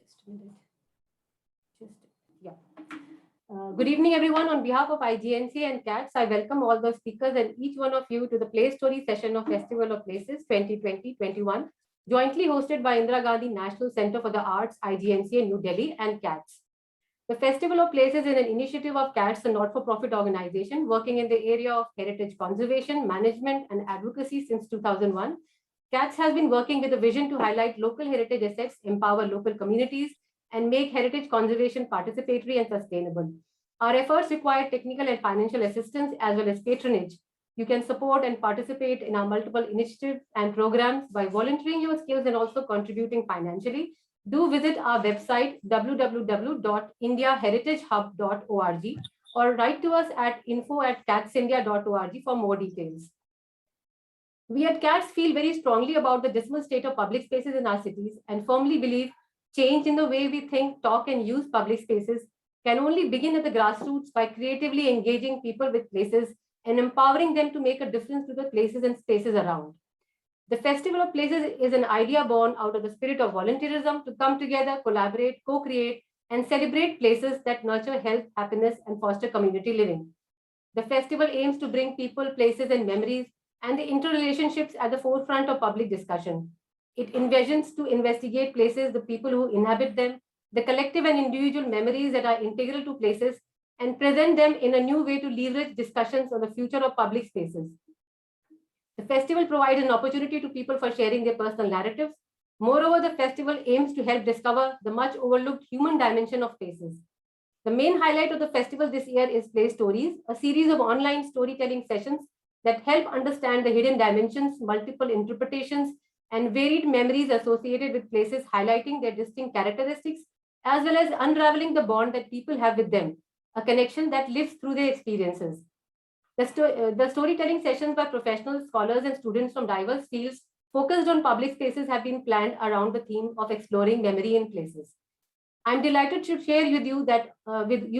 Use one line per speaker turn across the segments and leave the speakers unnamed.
Just a minute. Good evening, everyone. On behalf of IGNC and CATS, I welcome all the speakers and each one of you to the Play Story session of Festival of Places 2020-21, jointly hosted by Indira Gandhi National Center for the Arts, IGNC in New Delhi, and CATS. The Festival of Places is an initiative of CATS, a not-for-profit organization working in the area of heritage conservation, management, and advocacy since 2001. CATS has been working with a vision to highlight local heritage assets, empower local communities, and make heritage conservation participatory and sustainable. Our efforts require technical and financial assistance as well as patronage. You can support and participate in our multiple initiatives and programs by volunteering your skills and also contributing financially. Do visit our website www.indiaheritagehub.org or write to us at info@catsindia.org for more details. We at CATS feel very strongly about the dismal state of public spaces in our cities and firmly believe change in the way we think, talk, and use public spaces can only begin at the grassroots by creatively engaging people with places and empowering them to make a difference to the places and spaces around. The Festival of Places is an idea born out of the spirit of volunteerism to come together, collaborate, co-create, and celebrate places that nurture health, happiness, and foster community living. The festival aims to bring people, places, and memories and the interrelationships at the forefront of public discussion. It envisions to investigate places, the people who inhabit them, the collective and individual memories that are integral to places, and present them in a new way to leverage discussions on the future of public spaces. The festival provides an opportunity to people for sharing their personal narratives. Moreover, the festival aims to help discover the much overlooked human dimension of places. The main highlight of the festival this year is Play Stories, a series of online storytelling sessions that help understand the hidden dimensions, multiple interpretations, and varied memories associated with places, highlighting their distinct characteristics, as well as unraveling the bond that people have with them, a connection that lives through their experiences. The storytelling sessions by professionals, scholars, and students from diverse fields focused on public spaces have been planned around the theme of exploring memory in places. I'm delighted to share with you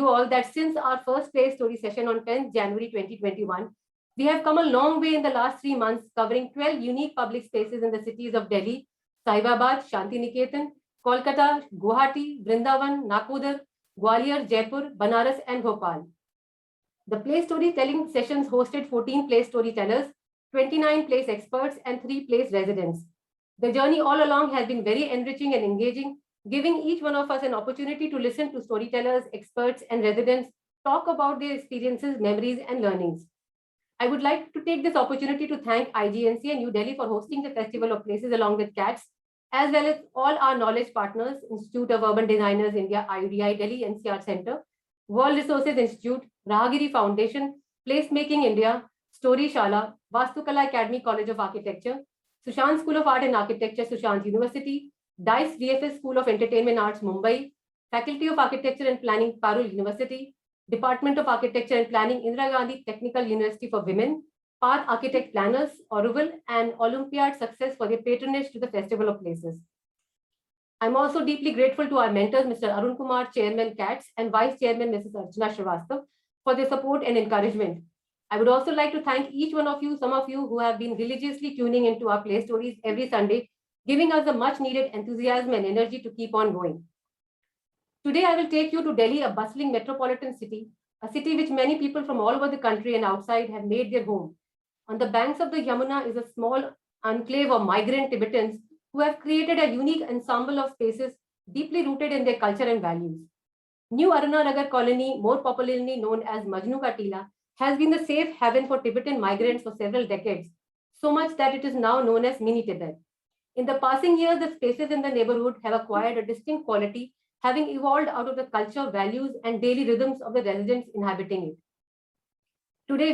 all that since our first Play Story session on 10th January 2021, we have come a long way in the last 3 months, covering 12 unique public spaces in the cities of Delhi, Saibabad, Shantiniketan, Kolkata, Guwahati, Vrindavan, Nakodar, Gwalior, Jaipur, Banaras, and Bhopal. The Play Storytelling sessions hosted 14 place storytellers, 29 place experts, and 3 place residents. The journey all along has been very enriching and engaging, giving each one of us an opportunity to listen to storytellers, experts, and residents talk about their experiences, memories, and learnings. I would like to take this opportunity to thank IGNC and New Delhi for hosting the Festival of Places along with CATS, as well as all our knowledge partners, Institute of Urban Designers India, IUDI Delhi NCR Center, World Resources Institute, Rahagiri Foundation, Placemaking India, Story Shala, Vastukala Academy College of Architecture, Sushant School of Art and Architecture, Sushant University, DICE VFS School of Entertainment Arts, Mumbai, Faculty of Architecture and Planning, Parul University, Department of Architecture and Planning, Indira Gandhi Technical University for Women, Path Architect Planners, Auroville, and Olympiad Success for their patronage to the Festival of Places. I'm also deeply grateful to our mentors, Mr. Arun Kumar, Chairman CATS, and Vice Chairman Mrs. Archana Srivastav, for their support and encouragement. I would also like to thank each one of you, some of you who have been religiously tuning into our Play Stories every Sunday, giving us the much needed enthusiasm and energy to keep on going. Today, I will take you to Delhi, a bustling metropolitan city, a city which many people from all over the country and outside have made their home. On the banks of the Yamuna is a small enclave of migrant Tibetans who have created a unique ensemble of spaces deeply rooted in their culture and values. New Aruna Nagar colony, more popularly known as Majnu Ka Tila, has been the safe haven for Tibetan migrants for several decades, so much that it is now known as Mini Tibet. In the passing years, the spaces in the neighborhood have acquired a distinct quality, having evolved out of the culture, values, and daily rhythms of the residents inhabiting it. Today,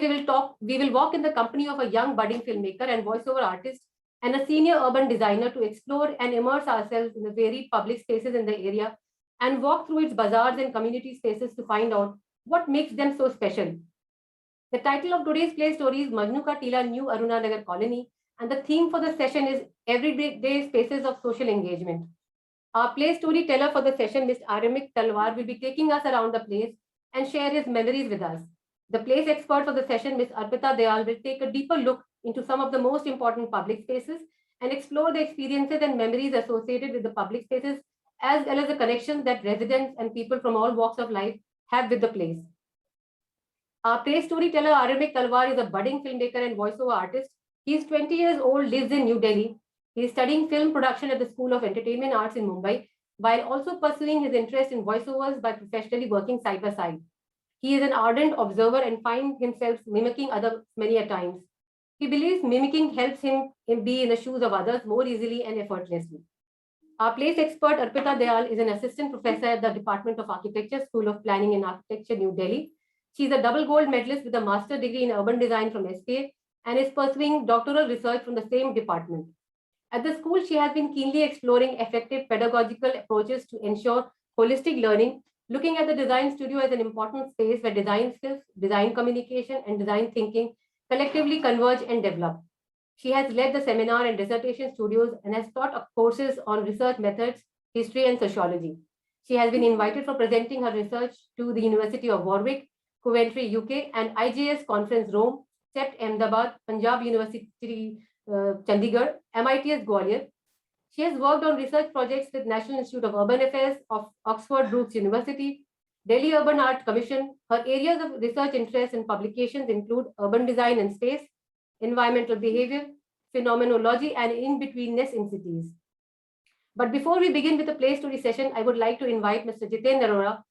we will walk in the company of a young budding filmmaker and voiceover artist and a senior urban designer to explore and immerse ourselves in the varied public spaces in the area and walk through its bazaars and community spaces to find out what makes them so special. The title of today's Play Story is Majnu Ka Tila, New Aruna Nagar Colony, and the theme for the session is Everyday Spaces of Social Engagement. Our Play Storyteller for the session, Mr. Aramik Talwar, will be taking us around the place and share his memories with us. The place expert for the session, Ms. Arpita Dayal, will take a deeper look into some of the most important public spaces and explore the experiences and memories associated with the public spaces as well as the connections that residents and people from all walks of life have with the place. Our play storyteller Aramik Talwar is a budding filmmaker and voiceover artist. He is 20 years old, lives in New Delhi. He is studying film production at the School of Entertainment Arts in Mumbai, while also pursuing his interest in voiceovers by professionally working side by side. He is an ardent observer and finds himself mimicking others many a times. He believes mimicking helps him be in the shoes of others more easily and effortlessly. Our place expert Arpita Dayal is an assistant professor at the Department of Architecture, School of Planning and Architecture, New Delhi. She is a double gold medalist with a master's degree in urban design from SPA and is pursuing doctoral research from the same department. At the school, she has been keenly exploring effective pedagogical approaches to ensure holistic learning, looking at the design studio as an important space where design skills, design communication, and design thinking collectively converge and develop. She has led the seminar and dissertation studios and has taught courses on research methods, history, and sociology. She has been invited for presenting her research to the University of Warwick, Coventry, UK, and IJS Conference Rome, CEPT Ahmedabad, Punjab University, Chandigarh, MITS Gwalior. She has worked on research projects with National Institute of Urban Affairs of Oxford Brookes University, Delhi Urban Art Commission. Her areas of research interest and publications include urban design and space, environmental behavior, phenomenology, and in-betweenness in cities. But before we begin with the play story session, I would like to invite Mr. Jiten Arora,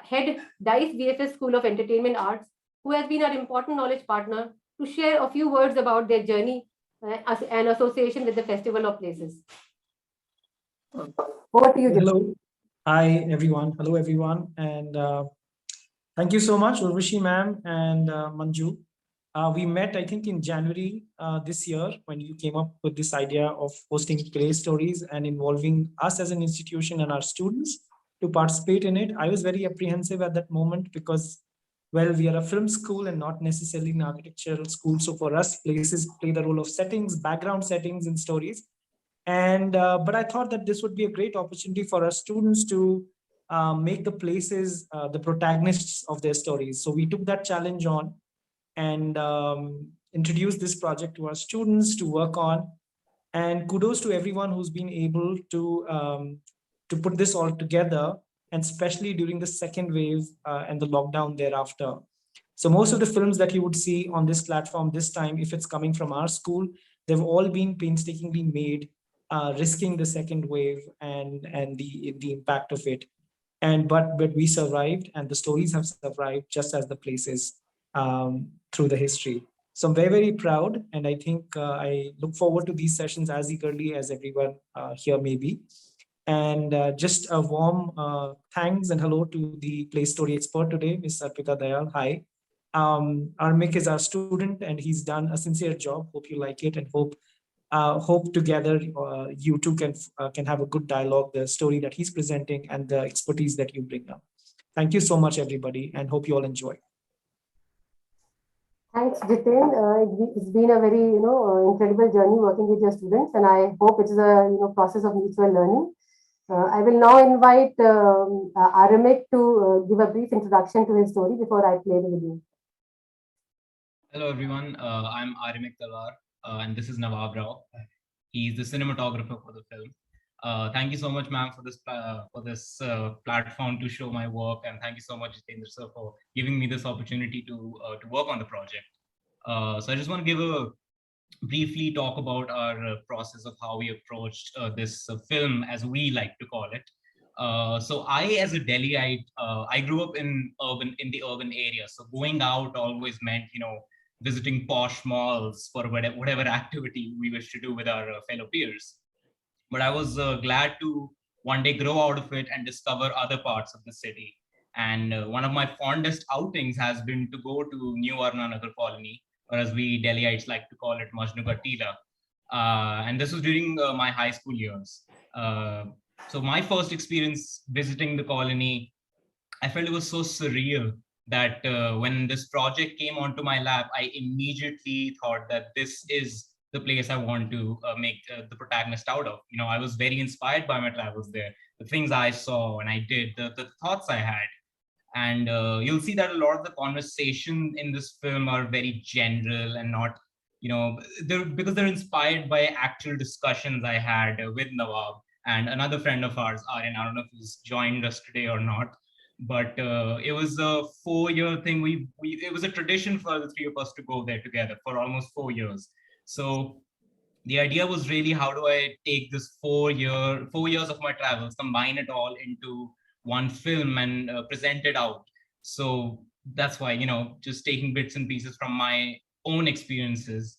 head DICE VFS School of Entertainment Arts, who has been our important knowledge partner, to share a few words about their journey and association with the Festival of Places. Over to you, Jiten.
Hello. Hi, everyone. Hello, everyone. And thank you so much, Urvashi ma'am and Manju. We met, I think, in January this year when you came up with this idea of hosting play stories and involving us as an institution and our students to participate in it. I was very apprehensive at that moment because, well, we are a film school and not necessarily an architectural school. So for us, places play the role of settings, background settings, and stories. And but I thought that this would be a great opportunity for our students to make the places the protagonists of their stories. So we took that challenge on and introduced this project to our students to work on. And kudos to everyone who's been able to put this all together, and especially during the second wave and the lockdown thereafter. So most of the films that you would see on this platform this time, if it's coming from our school, they've all been painstakingly made, risking the second wave and the impact of it. And but we survived, and the stories have survived just as the places through the history. So I'm very, very proud, and I think I look forward to these sessions as eagerly as everyone here may be. And just a warm thanks and hello to the play story expert today, Ms. Arpita Dayal. Hi. Armik is our student, and he's done a sincere job. Hope you like it, and hope together you two can have a good dialogue, the story that he's presenting and the expertise that you bring up. Thank you so much, everybody, and hope you all enjoy.
Thanks, Jiten. It's been a very incredible journey working with your students, and I hope it is a process of mutual learning. I will now invite Aramik to give a brief introduction to his story before I play the video.
Hello, everyone. I'm Aramik Talwar, and this is Nawab Rao. He's the cinematographer for the film. Thank you so much, ma'am, for this platform to show my work, and thank you so much, Jitendra sir, for giving me this opportunity to work on the project. So I just want to briefly talk about our process of how we approached this film, as we like to call it. So I, as a Delhiite, I grew up in the urban area. So going out always meant, visiting posh malls for whatever activity we wish to do with our fellow peers. But I was glad to one day grow out of it and discover other parts of the city. And one of my fondest outings has been to go to New Arna Nagar Colony, or as we Delhiites like to call it, Majnu Ka Tila. And this was during my high school years. So my first experience visiting the colony, I felt it was so surreal that when this project came onto my lap, I immediately thought that this is the place I want to make the protagonist out of. I was very inspired by my travels there, the things I saw and I did, the thoughts I had. And you'll see that a lot of the conversation in this film are very general and not, because they're inspired by actual discussions I had with Nawab and another friend of ours, Aryan. I don't know if he's joined us today or not, but it was a 4-year thing. It was a tradition for the three of us to go there together for almost 4 years. So the idea was really, how do I take this 4 years of my travels, combine it all into one film and present it out. So that's why, just taking bits and pieces from my own experiences.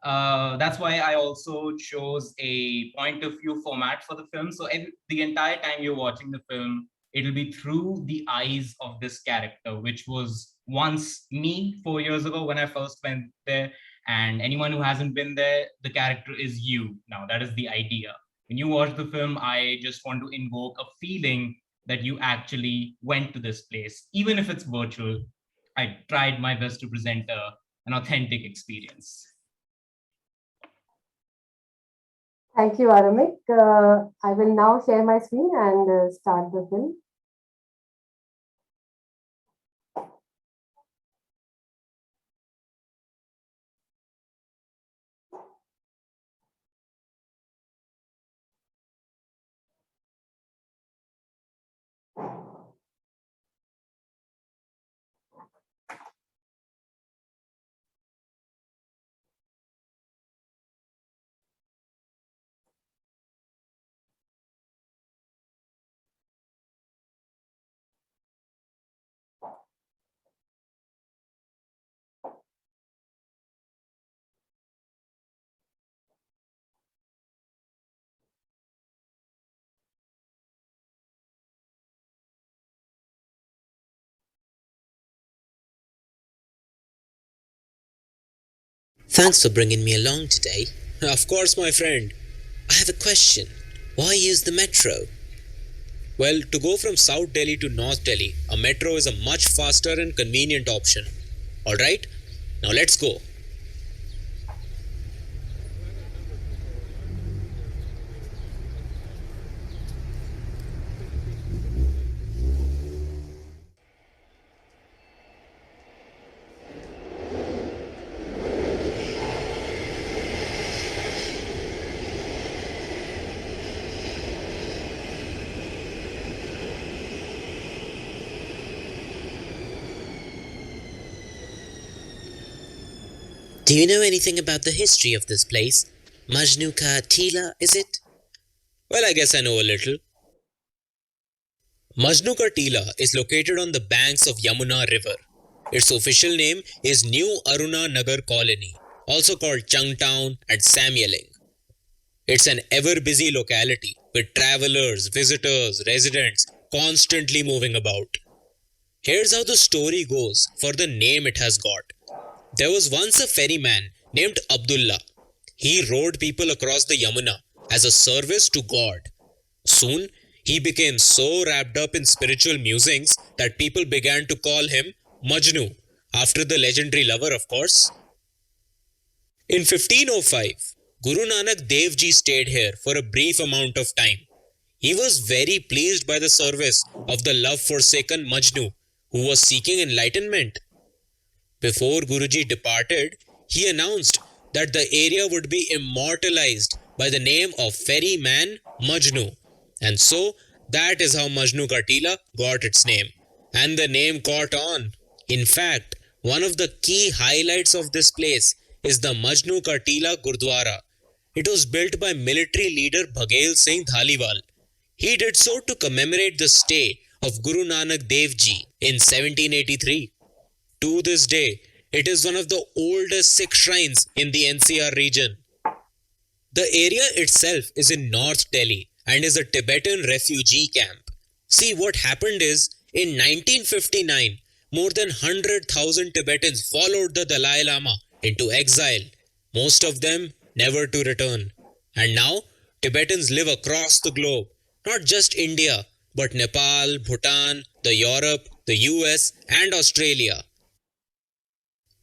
That's why I also chose a point of view format for the film. So the entire time you're watching the film, it'll be through the eyes of this character, which was once me 4 years ago when I first went there. And anyone who hasn't been there, the character is you. Now, that is the idea. When you watch the film, I just want to invoke a feeling that you actually went to this place, even if it's virtual. I tried my best to present an authentic experience.
Thank you, Aramik. I will now share my screen and start the film.
Thanks for bringing me along today. Of course, my friend. I have a question. Why use the metro? Well, to go from South Delhi to North Delhi, a metro is a much faster and convenient option. Alright, now let's go. Do you know anything about the history of this place? Majnu Ka Tila, is it? Well, I guess I know a little. Majnu Ka Tila is located on the banks of Yamuna River. Its official name is New Aruna Nagar Colony, also called Changtown and Samyaling. It's an ever-busy locality with travelers, visitors, residents constantly moving about. Here's how the story goes for the name it has got. There was once a ferryman named Abdullah. He rowed people across the Yamuna as a service to God. Soon, he became so wrapped up in spiritual musings that people began to call him Majnu, after the legendary lover, of course. In 1505, Guru Nanak Dev Ji stayed here for a brief amount of time. He was very pleased by the service of the love-forsaken Majnu, who was seeking enlightenment. Before Guruji departed, he announced that the area would be immortalized by the name of ferryman Majnu. And so, that is how Majnu Ka Tila got its name. And the name caught on. In fact, one of the key highlights of this place is the Majnu Ka Tila Gurdwara. It was built by military leader Bhaghel Singh Dhaliwal. He did so to commemorate the stay of Guru Nanak Dev Ji in 1783. To this day, it is one of the oldest Sikh shrines in the NCR region. The area itself is in North Delhi and is a Tibetan refugee camp. See, what happened is, in 1959, more than 100,000 Tibetans followed the Dalai Lama into exile, most of them never to return. And now, Tibetans live across the globe, not just India, but Nepal, Bhutan, the Europe, the US, and Australia.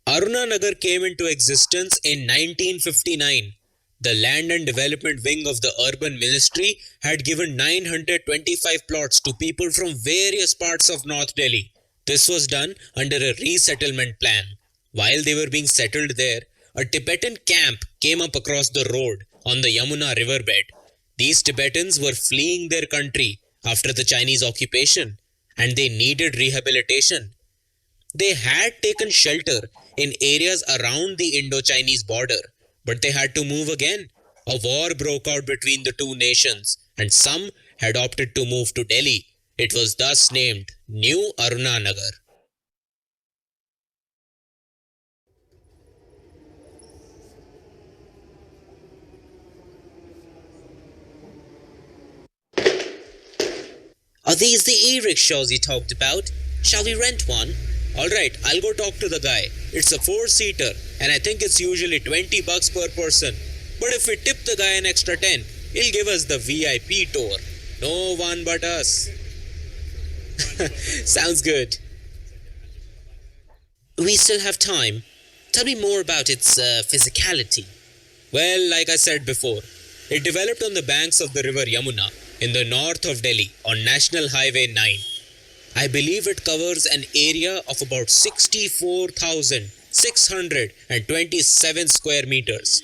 Aruna Nagar came into existence in 1959. The Land and Development Wing of the Urban Ministry had given 925 plots to people from various parts of North Delhi. This was done under a resettlement plan. While they were being settled there, a Tibetan camp came up across the road on the Yamuna riverbed. These Tibetans were fleeing their country after the Chinese occupation and they needed rehabilitation. They had taken shelter in areas around the Indo-Chinese border, but they had to move again. A war broke out between the two nations and some had opted to move to Delhi. It was thus named New Aruna Nagar. Are these the e-rickshaws you talked about? Shall we rent one? Alright, I'll go talk to the guy. It's a 4-seater and I think it's usually $20 per person. But if we tip the guy an extra 10, he'll give us the VIP tour. No one but us. Sounds good. We still have time. Tell me more about its physicality. Well, like I said before, it developed on the banks of the river Yamuna in the north of Delhi on National Highway 9. I believe it covers an area of about 64,627 square meters.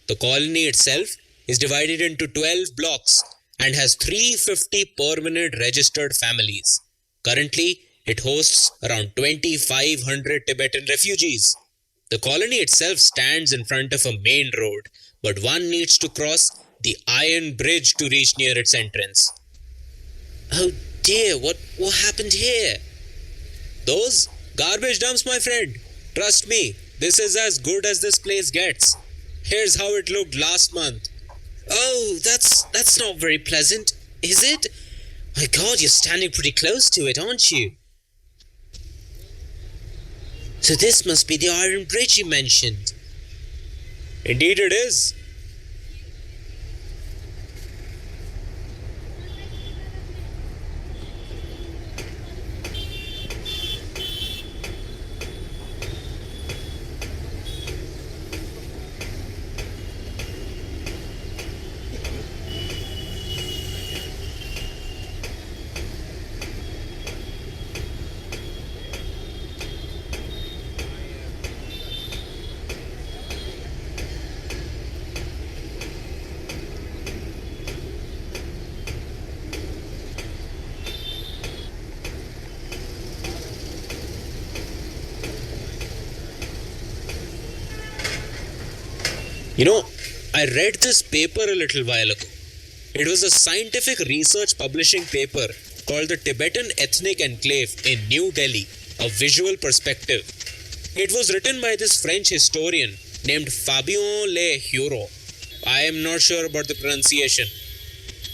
The colony itself is divided into 12 blocks and has 350 permanent registered families. Currently, it hosts around 2,500 Tibetan refugees. The colony itself stands in front of a main road, but one needs to cross the iron bridge to reach near its entrance. Oh dear, what happened here? Those garbage dumps, my friend. Trust me, this is as good as this place gets. Here's how it looked last month. Oh, that's not very pleasant, is it? My God, you're standing pretty close to it, aren't you? So this must be the iron bridge you mentioned. Indeed it is. You know, I read this paper a little while ago. It was a scientific research publishing paper called the Tibetan Ethnic Enclave in New Delhi, a visual perspective. It was written by this French historian named Fabien Le Hureau. I am not sure about the pronunciation.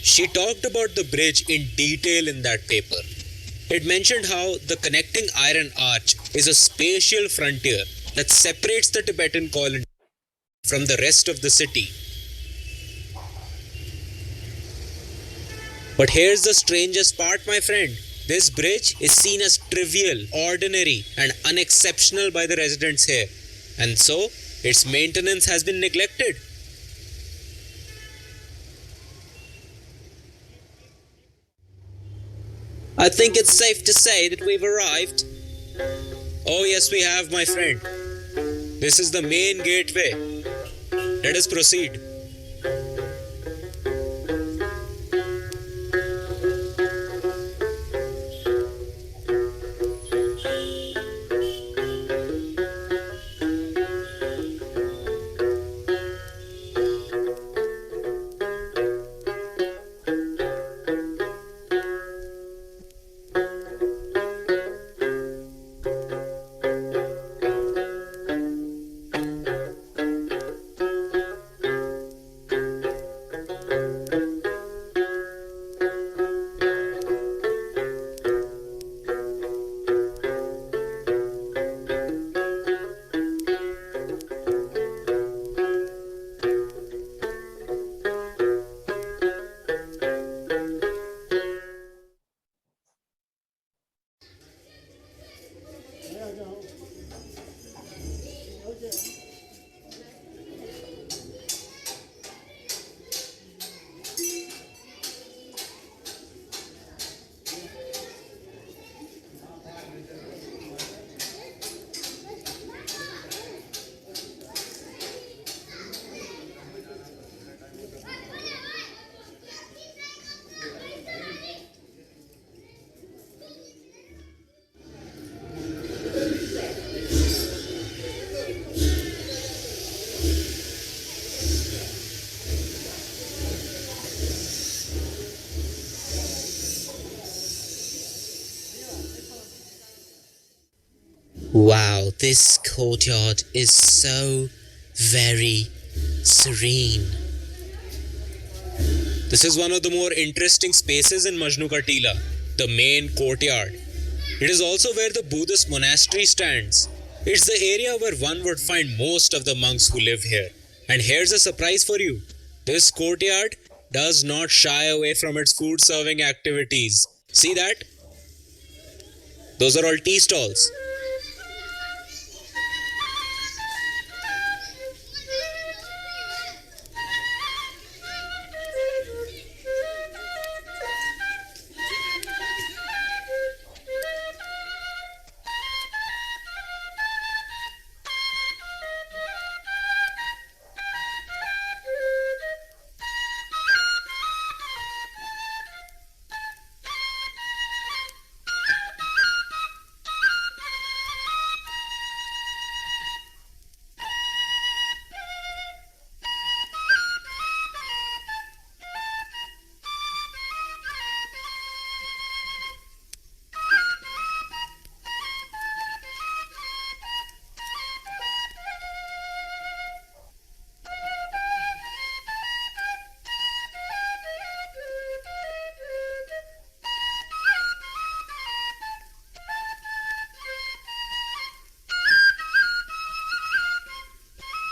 She talked about the bridge in detail in that paper. It mentioned how the connecting iron arch is a spatial frontier that separates the Tibetan colony from the rest of the city. But here's the strangest part, my friend. This bridge is seen as trivial, ordinary, and unexceptional by the residents here, and so its maintenance has been neglected. I think it's safe to say that we've arrived. Oh yes, we have, my friend. This is the main gateway. Let us proceed. Wow, this courtyard is so very serene. This is one of the more interesting spaces in Majnu Ka Tila, the main courtyard. It is also where the Buddhist monastery stands. It's the area where one would find most of the monks who live here. And here's a surprise for you. This courtyard does not shy away from its food serving activities. See that? Those are all tea stalls.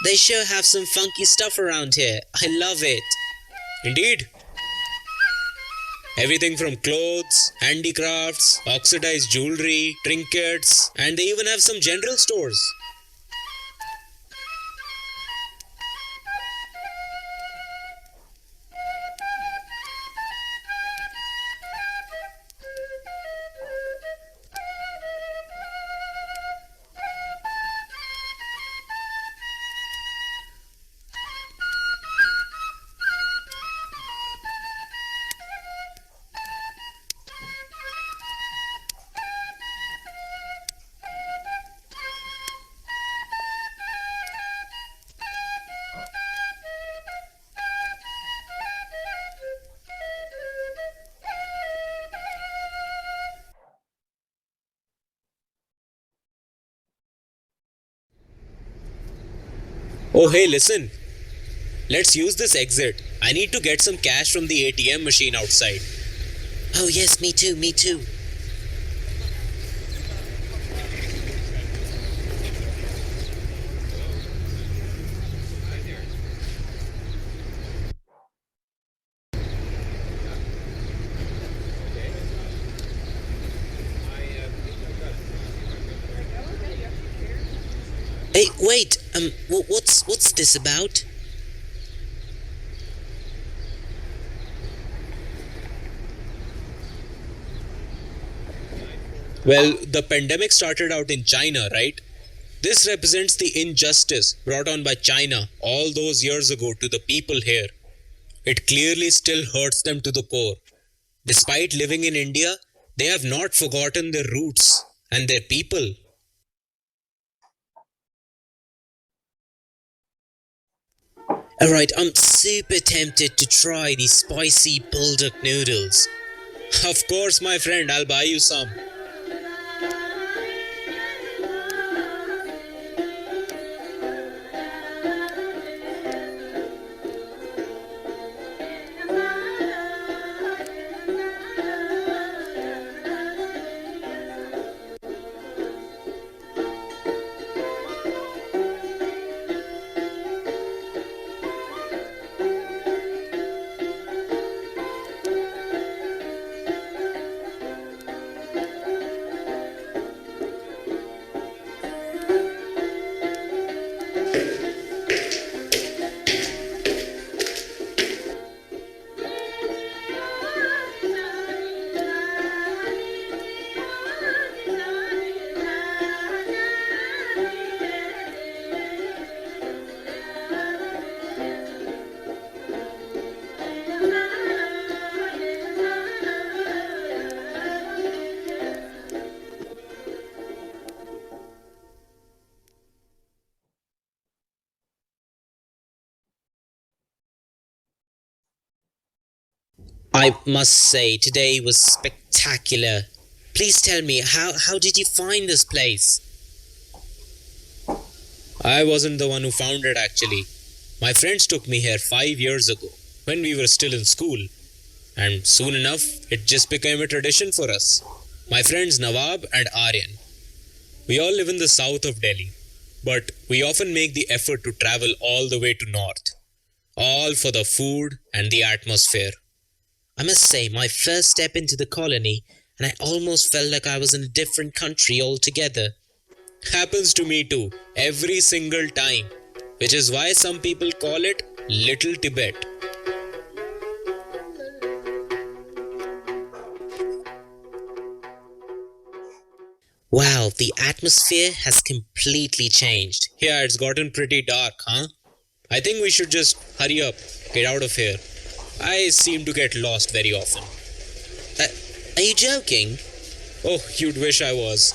They sure have some funky stuff around here. I love it. Indeed. Everything from clothes, handicrafts, oxidized jewelry, trinkets, and they even have some general stores. Oh, hey, listen. Let's use this exit. I need to get some cash from the ATM machine outside. Oh, yes, me too, me too. Hey, wait. What's this about? Well, the pandemic started out in China, right? This represents the injustice brought on by China all those years ago to the people here. It clearly still hurts them to the core. Despite living in India, they have not forgotten their roots and their people. Alright, I'm super tempted to try these spicy bulldog noodles. Of course, my friend, I'll buy you some. I must say, today was spectacular. Please tell me, how did you find this place? I wasn't the one who found it actually. My friends took me here 5 years ago when we were still in school, and soon enough it just became a tradition for us. My friends Nawab and Aryan. We all live in the south of Delhi, but we often make the effort to travel all the way to north, all for the food and the atmosphere. I must say, my first step into the colony, and I almost felt like I was in a different country altogether. Happens to me too, every single time, which is why some people call it Little Tibet. Wow, the atmosphere has completely changed. Yeah, it's gotten pretty dark, huh? I think we should just hurry up, get out of here. I seem to get lost very often. Are you joking? Oh, you'd wish I was.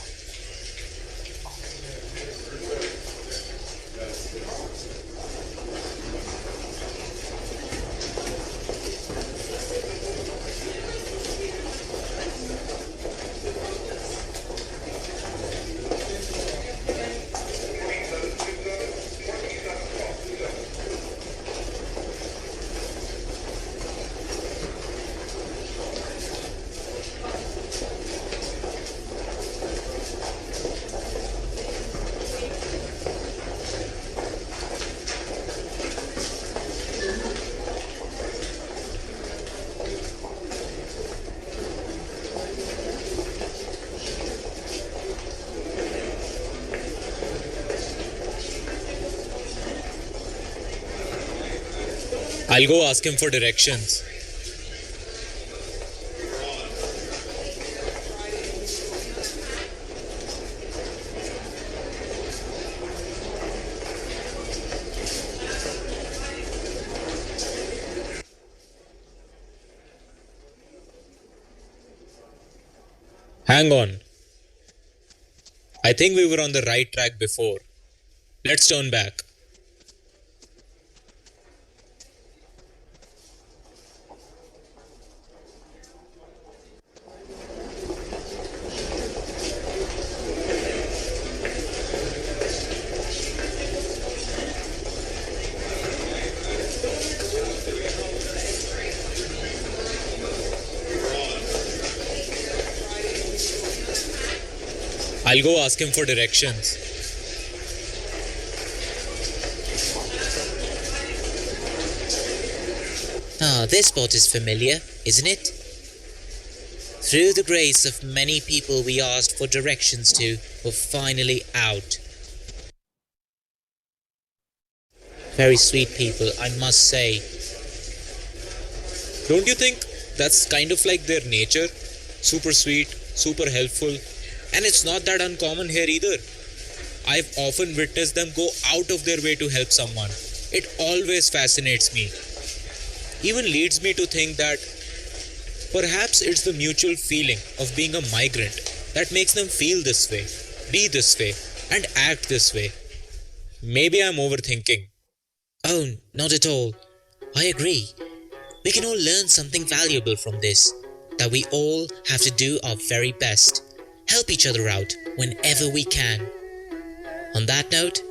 I'll go ask him for directions. Hang on. I think we were on the right track before. Let's turn back. I'll go ask him for directions. Ah, this spot is familiar, isn't it? Through the grace of many people we asked for directions to, we're finally out. Very sweet people, I must say. Don't you think that's kind of like their nature? Super sweet, super helpful, and it's not that uncommon here either. I've often witnessed them go out of their way to help someone. It always fascinates me. Even leads me to think that perhaps it's the mutual feeling of being a migrant that makes them feel this way, be this way, and act this way. Maybe I'm overthinking. Oh, not at all. I agree. We can all learn something valuable from this, that we all have to do our very best, help each other out whenever we can. On that note,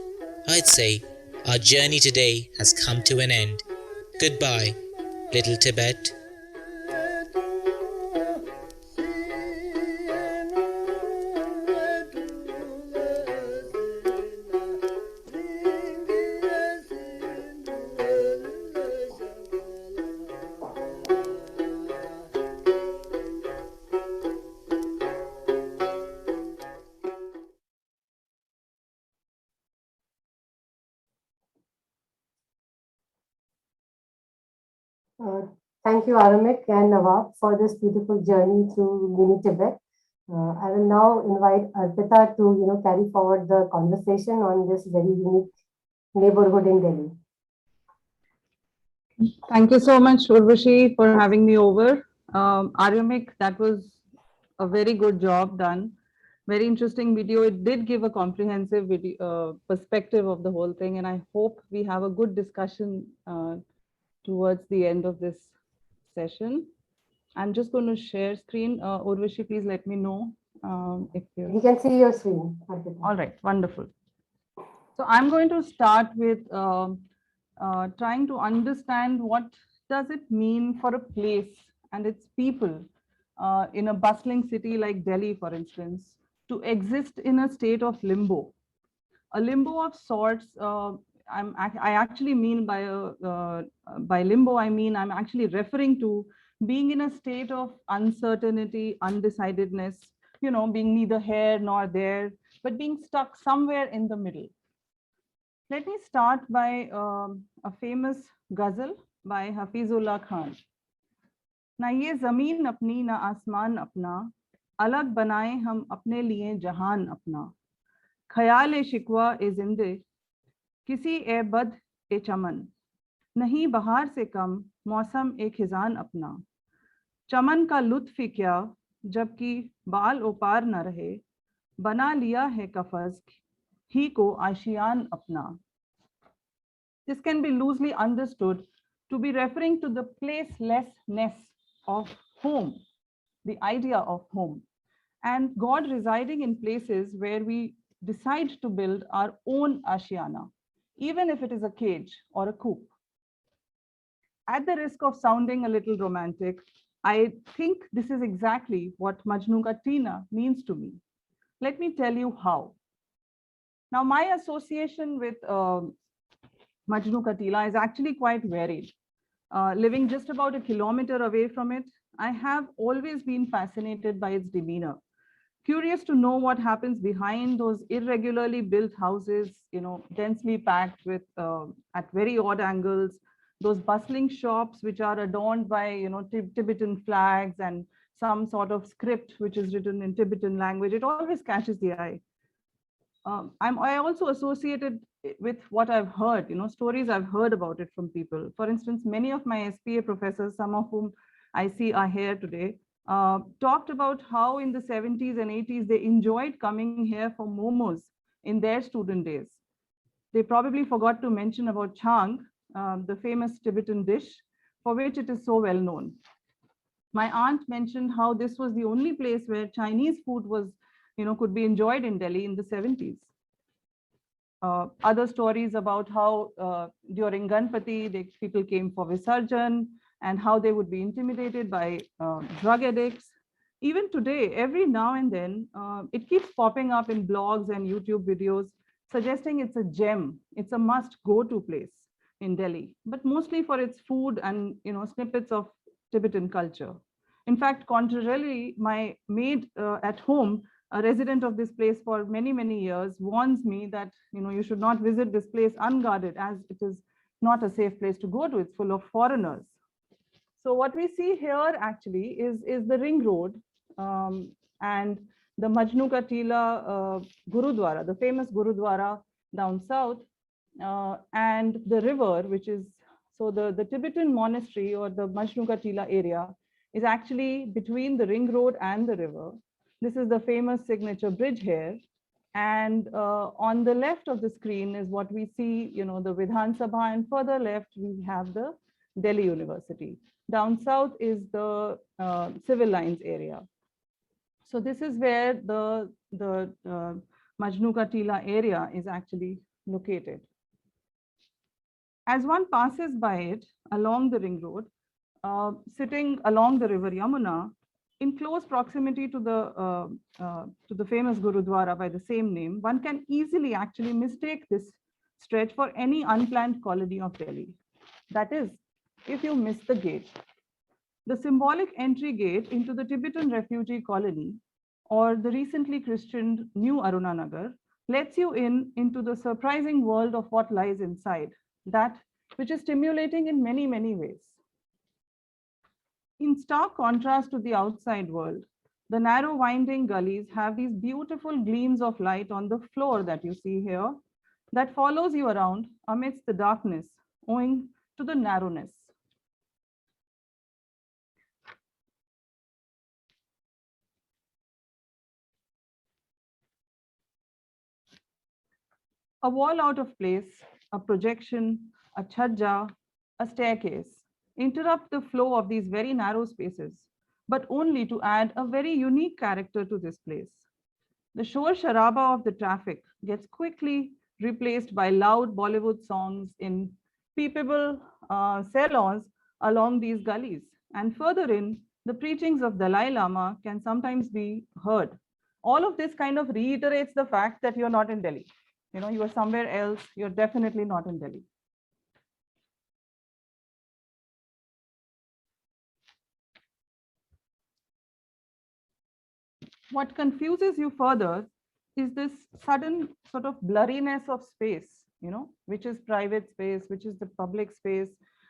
I'd say our journey today has come to an end. Goodbye, Little Tibet.
Thank you, Aramik and Nawab, for this beautiful journey through mini Tibet. I will now invite Arpita to, carry forward the conversation on this very unique neighborhood in Delhi.
Thank you so much, Urvashi, for having me over. Aryamik, that was a very good job done. Very interesting video. It did give a comprehensive video, perspective of the whole thing, and I hope we have a good discussion towards the end of this session. I'm just going to share screen. Urvashi, please let me know if you're...
We can see your screen, Arpita.
All right, wonderful. So I'm going to start with trying to understand what does it mean for a place and its people in a bustling city like Delhi, for instance, to exist in a state of limbo. A limbo of sorts. I actually mean by limbo, I mean I'm actually referring to being in a state of uncertainty, undecidedness, you know, being neither here nor there, but being stuck somewhere in the middle. Let me start by a famous ghazal by Hafizullah Khan. ना ये जमीन अपनी ना आसमान अपना, अलग बनाए हम अपने लिए जहान अपना, ख्याल ए शिकवा ए जिंदे किसी ए बद ए चमन, नहीं बहार से कम मौसम ए खिजान अपना, चमन का लुत्फ क्या जबकि बाल ओपार न रहे, बना लिया है कफज ही को आशियान अपना. This can be loosely understood to be referring to the placelessness of home, the idea of home, and God residing in places where we decide to build our own ashiana, even if it is a cage or a coop. At the risk of sounding a little romantic, I think this is exactly what Majnu Ka Tina means to me. Let me tell you how. Now, my association with Majnu Ka Tila is actually quite varied. Living just about a kilometer away from it, I have always been fascinated by its demeanor. Curious to know what happens behind those irregularly built houses, you know, densely packed with at very odd angles, those bustling shops which are adorned by, you know, Tibetan flags and some sort of script which is written in Tibetan language. It always catches the eye. I also associated with what I've heard, you know, stories I've heard about it from people. For instance, many of my SPA professors, some of whom I see are here today, talked about how in the 70s and 80s, they enjoyed coming here for momos in their student days. They probably forgot to mention about chang, the famous Tibetan dish, for which it is so well known. My aunt mentioned how this was the only place where Chinese food was, you know, could be enjoyed in Delhi in the 70s. Other stories about how during Ganpati, people came for Visarjan and how they would be intimidated by drug addicts. Even today, every now and then, it keeps popping up in blogs and YouTube videos, suggesting it's a gem, it's a must go-to place in Delhi, but mostly for its food and, you know, snippets of Tibetan culture. In fact, contrarily, my maid at home, a resident of this place for many, many years, warns me that, you know, you should not visit this place unguarded, as it is not a safe place to go to. It's full of foreigners. So what we see here actually is the ring road and the Majnu Ka Tila Gurudwara, the famous Gurudwara down south, and the river, which is, so the Tibetan monastery or the Majnu Ka Tila area is actually between the ring road and the river. This is the famous signature bridge here. And on the left of the screen is what we see, you know, the Vidhan Sabha, and further left, we have the Delhi University. Down south is the civil lines area. So this is where the Majnu Ka Tila area is actually located. As one passes by it along the ring road, sitting along the river Yamuna, in close proximity to the famous Gurudwara by the same name, one can easily actually mistake this stretch for any unplanned colony of Delhi. That is, if you miss the gate. The symbolic entry gate into the Tibetan refugee colony, or the recently christened New Aruna Nagar, lets you into the surprising world of what lies inside, that which is stimulating in many, many ways. In stark contrast to the outside world, the narrow winding gullies have these beautiful gleams of light on the floor that you see here, that follows you around amidst the darkness owing to the narrowness. A wall out of place, a projection, a chhajja, a staircase interrupt the flow of these very narrow spaces, but only to add a very unique character to this place. The shore sharaba of the traffic gets quickly replaced by loud Bollywood songs in peepable salons along these gullies. And further in, the preachings of Dalai Lama can sometimes be heard. All of this kind of reiterates the fact that you're not in Delhi. You know, you are somewhere else. You're definitely not in Delhi. What confuses you further is this sudden sort of blurriness of space, you know, which is private space, which is the public space,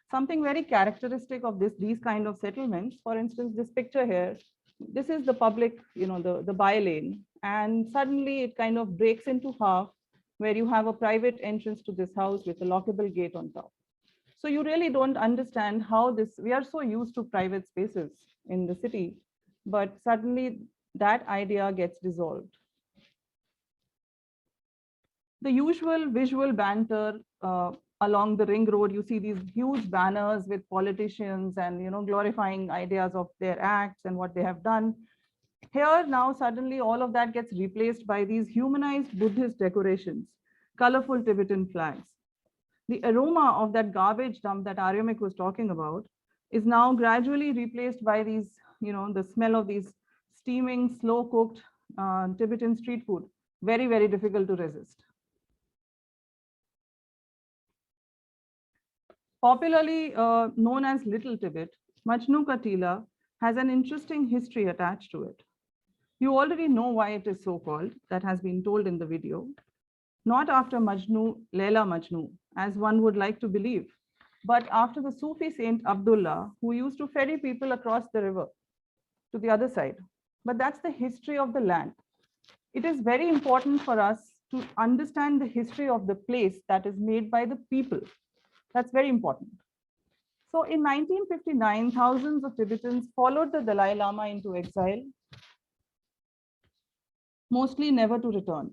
something very characteristic of these kind of settlements. For instance, this picture here, this is the public, you know, the by lane, and suddenly it kind of breaks into half where you have a private entrance to this house with a lockable gate on top. So you really don't understand how this, we are so used to private spaces in the city, but suddenly that idea gets dissolved. The usual visual banter along the ring road, you see these huge banners with politicians and, you know, glorifying ideas of their acts and what they have done. Here now suddenly all of that gets replaced by these humanized Buddhist decorations, colorful Tibetan flags. The aroma of that garbage dump that Aryamik was talking about is now gradually replaced by these, you know, the smell of these steaming, slow cooked Tibetan street food. Very, very difficult to resist. Popularly known as Little Tibet, Majnu Ka Tila has an interesting history attached to it. You already know why it is so called, that has been told in the video. Not after Majnu, Laila Majnu, as one would like to believe, but after the Sufi saint Abdullah, who used to ferry people across the river to the other side. But that's the history of the land. It is very important for us to understand the history of the place that is made by the people. That's very important. So in 1959, thousands of Tibetans followed the Dalai Lama into exile, mostly never to return.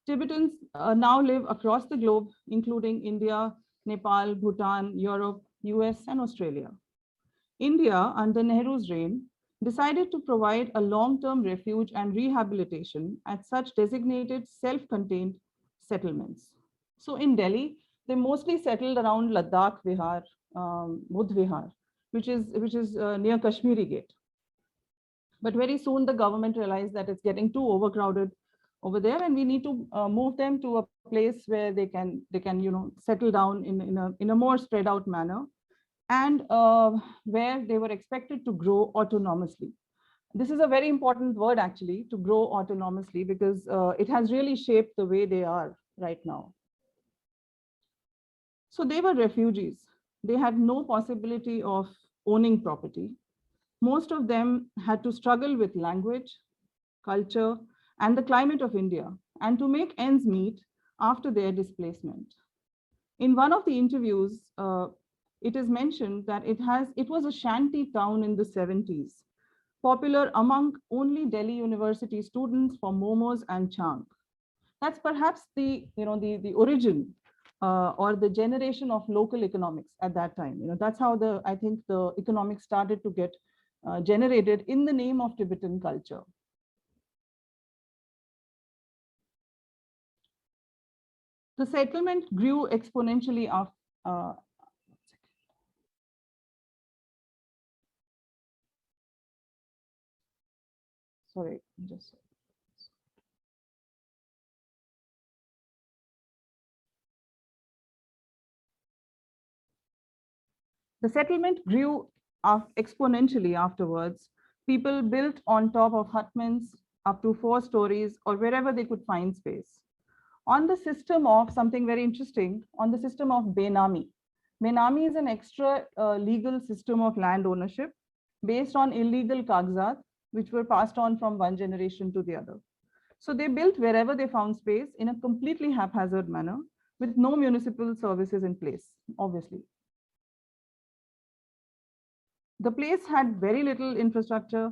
Tibetans now live across the globe, including India, Nepal, Bhutan, Europe, US, and Australia. India, under Nehru's reign, decided to provide a long-term refuge and rehabilitation at such designated self-contained settlements. So in Delhi, they mostly settled around Ladakh Vihar, Buddh Vihar, which is near Kashmiri Gate. But very soon the government realized that it's getting too overcrowded over there, and we need to move them to a place where they can you know, settle down in a more spread out manner, and where they were expected to grow autonomously. This is a very important word actually, to grow autonomously, because it has really shaped the way they are right now. So they were refugees. They had no possibility of owning property. Most of them had to struggle with language, culture, and the climate of India, and to make ends meet after their displacement. In one of the interviews, it is mentioned that it was a shanty town in the 70s, popular among only Delhi University students for momos and chang. That's perhaps the origin or the generation of local economics at that time. You know, that's how I think the economics started to get generated in the name of Tibetan culture. The settlement grew exponentially after. Sorry, just. The settlement grew exponentially afterwards. People built on top of hutments up to 4 stories or wherever they could find space. On the system of something very interesting, on the system of Benami. Benami is an extra legal system of land ownership based on illegal kagzat, which were passed on from one generation to the other. So they built wherever they found space in a completely haphazard manner with no municipal services in place, obviously. The place had very little infrastructure,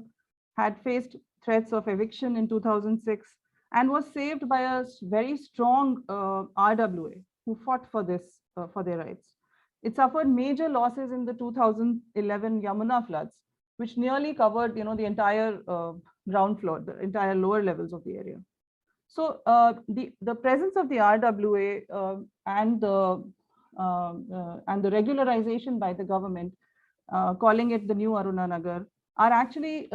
had faced threats of eviction in 2006, and was saved by a very strong RWA who fought for this, for their rights. It suffered major losses in the 2011 Yamuna floods, which nearly covered, the entire ground floor, the entire lower levels of the area. So the presence of the RWA and the regularization by the government, calling it the new Aruna Nagar, are actually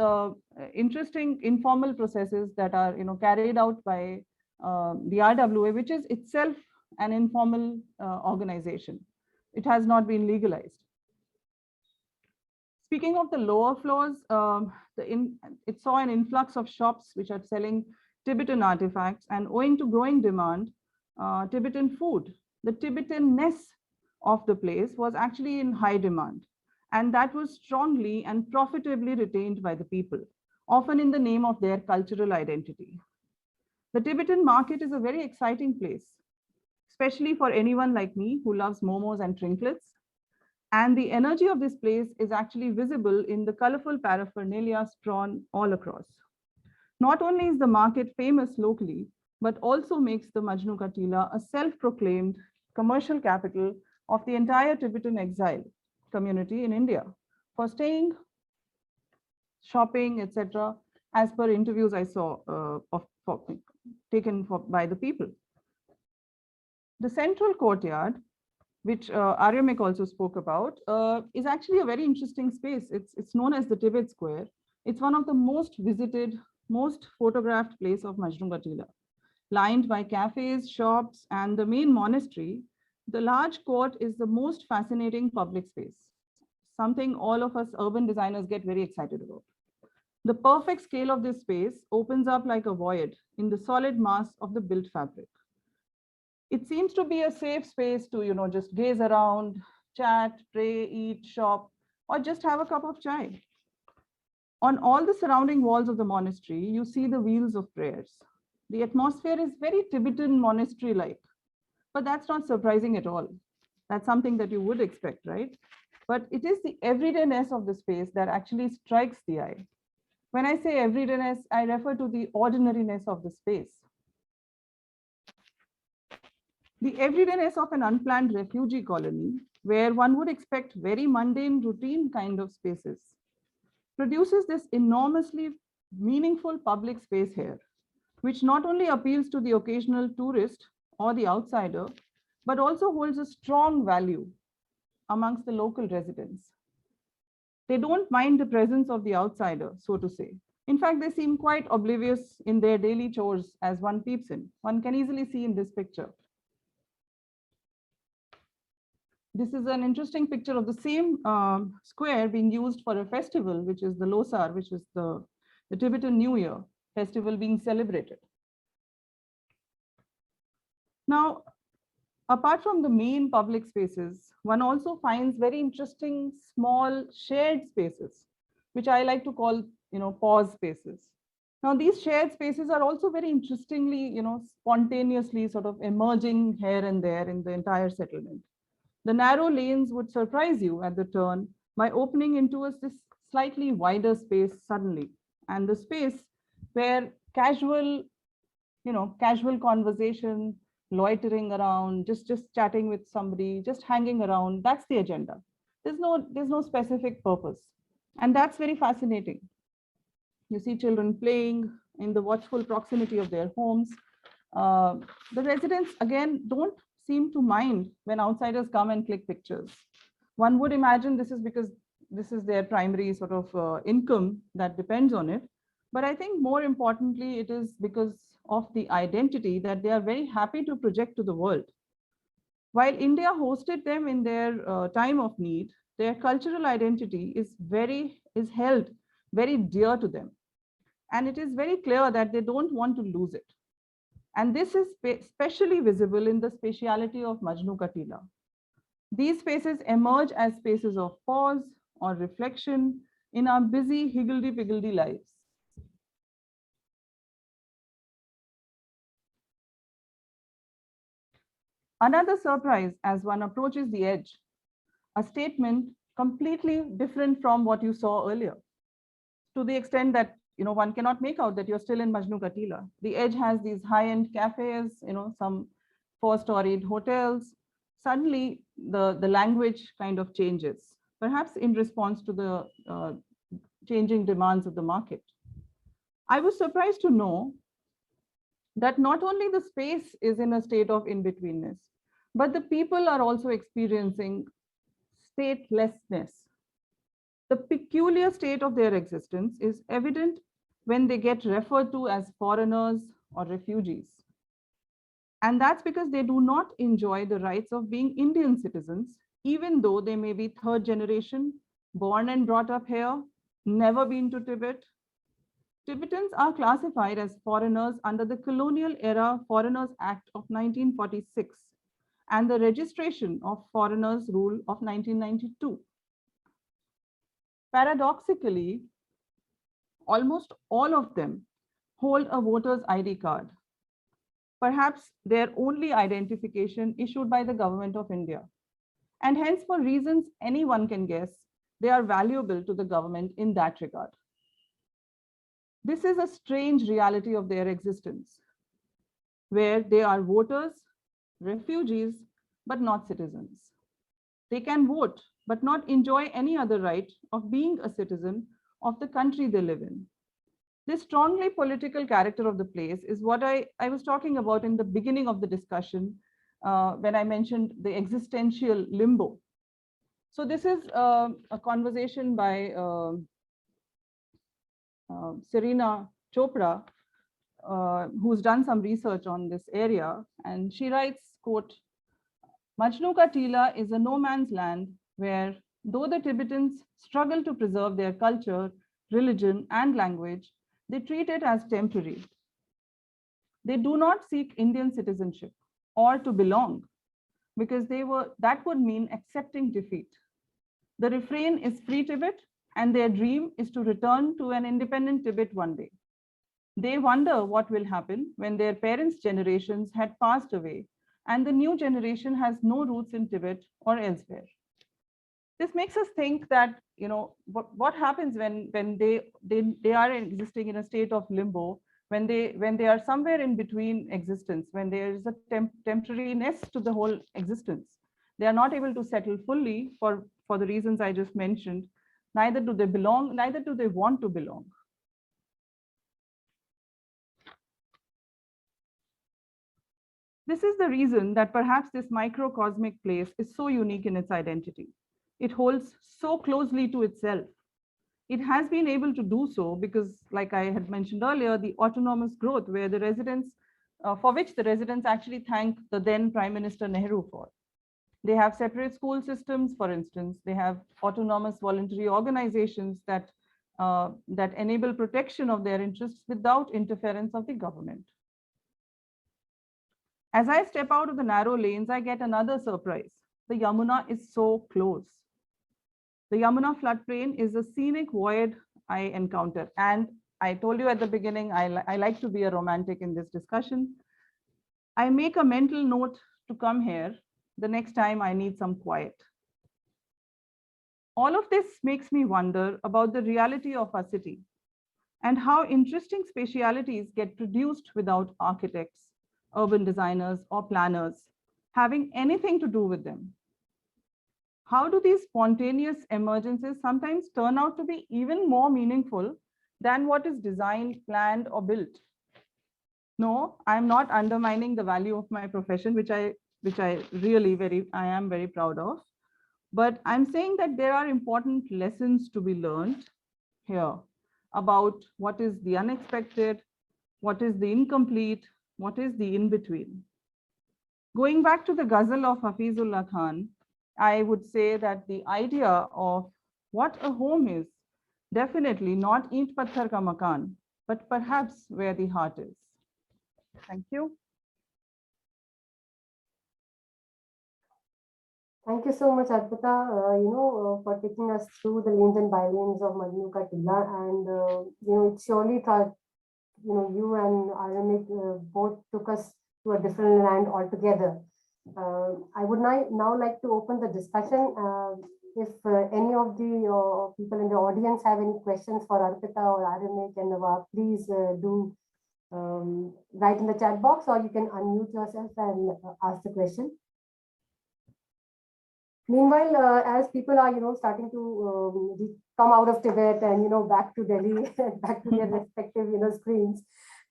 interesting informal processes that are carried out by the RWA, which is itself an informal organization. It has not been legalized. Speaking of the lower floors, it saw an influx of shops which are selling Tibetan artifacts, and owing to growing demand, Tibetan food, the Tibetanness of the place was actually in high demand. And that was strongly and profitably retained by the people, often in the name of their cultural identity. The Tibetan market is a very exciting place, especially for anyone like me who loves momos and trinklets. And the energy of this place is actually visible in the colorful paraphernalia strewn all across. Not only is the market famous locally, but also makes the Majnu Ka Tila a self-proclaimed commercial capital of the entire Tibetan exile community in India for staying, shopping, etc., as per interviews I saw taken by the people. The central courtyard, which Aryamik also spoke about, is actually a very interesting space. It's known as the Tibet Square. It's one of the most visited, most photographed place of Majnu Ka Tila. Lined by cafes, shops, and the main monastery, the large court is the most fascinating public space, something all of us urban designers get very excited about. The perfect scale of this space opens up like a void in the solid mass of the built fabric. It seems to be a safe space to, just gaze around, chat, pray, eat, shop, or just have a cup of chai. On all the surrounding walls of the monastery, you see the wheels of prayers. The atmosphere is very Tibetan monastery-like, but that's not surprising at all. That's something that you would expect, right? But it is the everydayness of the space that actually strikes the eye. When I say everydayness, I refer to the ordinariness of the space. The everydayness of an unplanned refugee colony, where one would expect very mundane, routine kind of spaces, produces this enormously meaningful public space here, which not only appeals to the occasional tourist or the outsider, but also holds a strong value amongst the local residents. They don't mind the presence of the outsider, so to say. In fact, they seem quite oblivious in their daily chores as one peeps in. One can easily see in this picture. This is an interesting picture of the same square being used for a festival, which is the Losar, which is the Tibetan New Year festival being celebrated. Now, apart from the main public spaces, one also finds very interesting small shared spaces, which I like to call, pause spaces. Now, these shared spaces are also very interestingly, spontaneously sort of emerging here and there in the entire settlement. The narrow lanes would surprise you at the turn by opening into this slightly wider space suddenly. And the space where casual conversation, loitering around, just chatting with somebody, just hanging around, that's the agenda. There's no specific purpose. And that's very fascinating. You see children playing in the watchful proximity of their homes. The residents, again, don't seem to mind when outsiders come and click pictures. One would imagine this is because this is their primary sort of income that depends on it. But I think more importantly, it is because of the identity that they are very happy to project to the world. While India hosted them in their time of need, their cultural identity is held very dear to them. And it is very clear that they don't want to lose it. And this is especially visible in the spatiality of Majnu Ka Tila. These spaces emerge as spaces of pause or reflection in our busy higgledy-piggledy lives. Another surprise as one approaches the edge, a statement completely different from what you saw earlier, to the extent that one cannot make out that you're still in Majnu Ka Tila. The edge has these high-end cafes, some 4-storied hotels. Suddenly, the language kind of changes, perhaps in response to the changing demands of the market. I was surprised to know that not only the space is in a state of in-betweenness, but the people are also experiencing statelessness. The peculiar state of their existence is evident when they get referred to as foreigners or refugees. And that's because they do not enjoy the rights of being Indian citizens, even though they may be third generation, born and brought up here, never been to Tibet. Tibetans are classified as foreigners under the Colonial Era Foreigners Act of 1946 and the Registration of Foreigners Rule of 1992. Paradoxically, almost all of them hold a voter's ID card, perhaps their only identification issued by the government of India. And hence, for reasons anyone can guess, they are valuable to the government in that regard. This is a strange reality of their existence, where they are voters, refugees, but not citizens. They can vote, but not enjoy any other right of being a citizen of the country they live in. This strongly political character of the place is what I was talking about in the beginning of the discussion when I mentioned the existential limbo. So this is a conversation by Serena Chopra, who's done some research on this area. And she writes, quote, Majnu Ka Tila is a no man's land where, though the Tibetans struggle to preserve their culture, religion, and language, they treat it as temporary. They do not seek Indian citizenship or to belong, because that would mean accepting defeat. The refrain is free Tibet, and their dream is to return to an independent Tibet one day. They wonder what will happen when their parents' generations had passed away and the new generation has no roots in Tibet or elsewhere. This makes us think that, you know, what happens when they are existing in a state of limbo, when they are somewhere in between existence, when there is a temporariness to the whole existence. They are not able to settle fully for the reasons I just mentioned. Neither do they belong, neither do they want to belong. This is the reason that perhaps this microcosmic place is so unique in its identity. It holds so closely to itself. It has been able to do so because, like I had mentioned earlier, the autonomous growth where the residents, for which the residents actually thank the then Prime Minister Nehru for. They have separate school systems, for instance. They have autonomous voluntary organizations that enable protection of their interests without interference of the government. As I step out of the narrow lanes, I get another surprise. The Yamuna is so close. The Yamuna floodplain is a scenic void I encounter. And I told you at the beginning, I like to be a romantic in this discussion. I make a mental note to come here the next time I need some quiet. All of this makes me wonder about the reality of our city and how interesting spatialities get produced without architects, urban designers, or planners having anything to do with them. How do these spontaneous emergences sometimes turn out to be even more meaningful than what is designed, planned, or built? No, I'm not undermining the value of my profession, which I am very proud of. But I'm saying that there are important lessons to be learned here about what is the unexpected, what is the incomplete, what is the in-between. Going back to the ghazal of Hafizullah Khan, I would say that the idea of what a home is definitely not eent patthar ka makan, but perhaps where the heart is. Thank you.
Thank you so much, Arpita, for taking us through the lanes and bylanes of Majnu Ka Tila. And, it surely thought, you and Aramik both took us to a different land altogether. I would now like to open the discussion. If any of the people in the audience have any questions for Arpita or Aramik and Nawab, please do write in the chat box, or you can unmute yourself and ask the question. Meanwhile, as people are, starting to come out of Tibet and, back to Delhi, back to their respective, screens,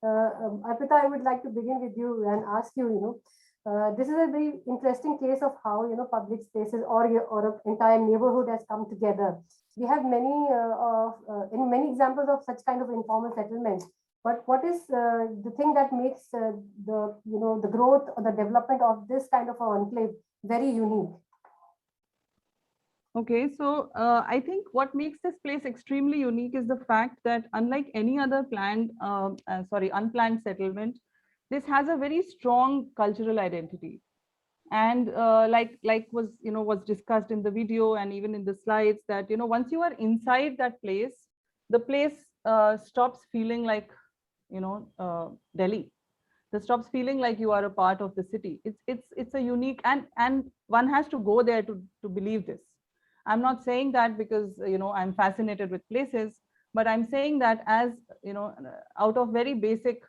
Arpita, I would like to begin with you and ask you, this is a very interesting case of how, public spaces or an entire neighborhood has come together. We have in many examples of such kind of informal settlements. But what is the thing that makes the growth or the development of this kind of an enclave very unique?
Okay, so I think what makes this place extremely unique is the fact that unlike any other unplanned settlement, this has a very strong cultural identity. And like was discussed in the video and even in the slides, that once you are inside that place, the place stops feeling like Delhi. It stops feeling like you are a part of the city. It's a unique, and one has to go there to believe this. I'm not saying that because I'm fascinated with places, but I'm saying that as out of very basic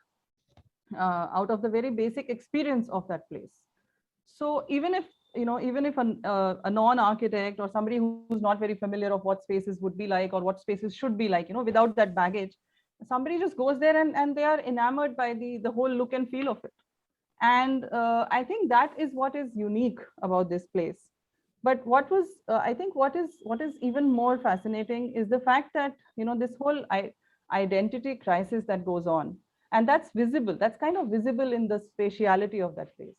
out of the very basic experience of that place. So even if a non-architect or somebody who's not very familiar of what spaces would be like or what spaces should be like, without that baggage, somebody just goes there and they are enamored by the whole look and feel of it. And I think that is what is unique about this place. But I think what is even more fascinating is the fact that this whole identity crisis that goes on, and that's visible. That's kind of visible in the spatiality of that place,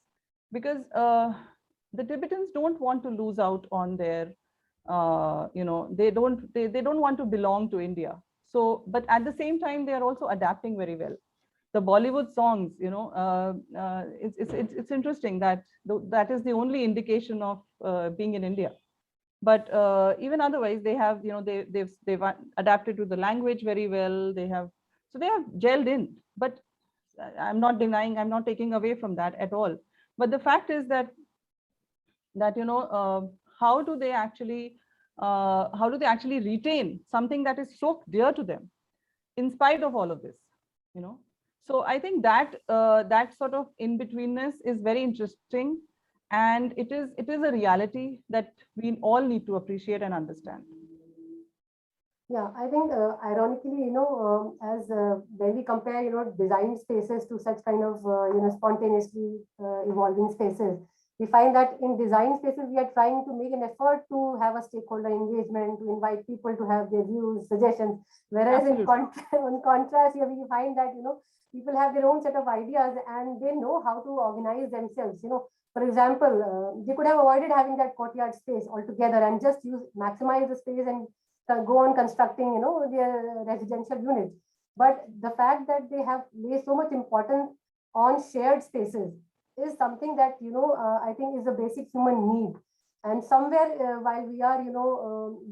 because the Tibetans don't want to lose out on their, they don't want to belong to India. So, but at the same time, they are also adapting very well. The Bollywood songs, it's interesting that that is the only indication of being in India. But even otherwise, they have, they've adapted to the language very well. They have gelled in. But I'm not denying, I'm not taking away from that at all. But the fact is that how do they actually retain something that is so dear to them, in spite of all of this, So I think that that sort of in-betweenness is very interesting, and it is a reality that we all need to appreciate and understand.
Yeah, I think ironically, as when we compare, design spaces to such kind of, spontaneously evolving spaces, we find that in design spaces, we are trying to make an effort to have a stakeholder engagement, to invite people to have their views, suggestions. Whereas in contrast, here we find that, people have their own set of ideas and they know how to organize themselves. For example, they could have avoided having that courtyard space altogether and just maximize the space and go on constructing, their residential units. But the fact that they have placed so much importance on shared spaces is something that, I think is a basic human need. And somewhere while we are,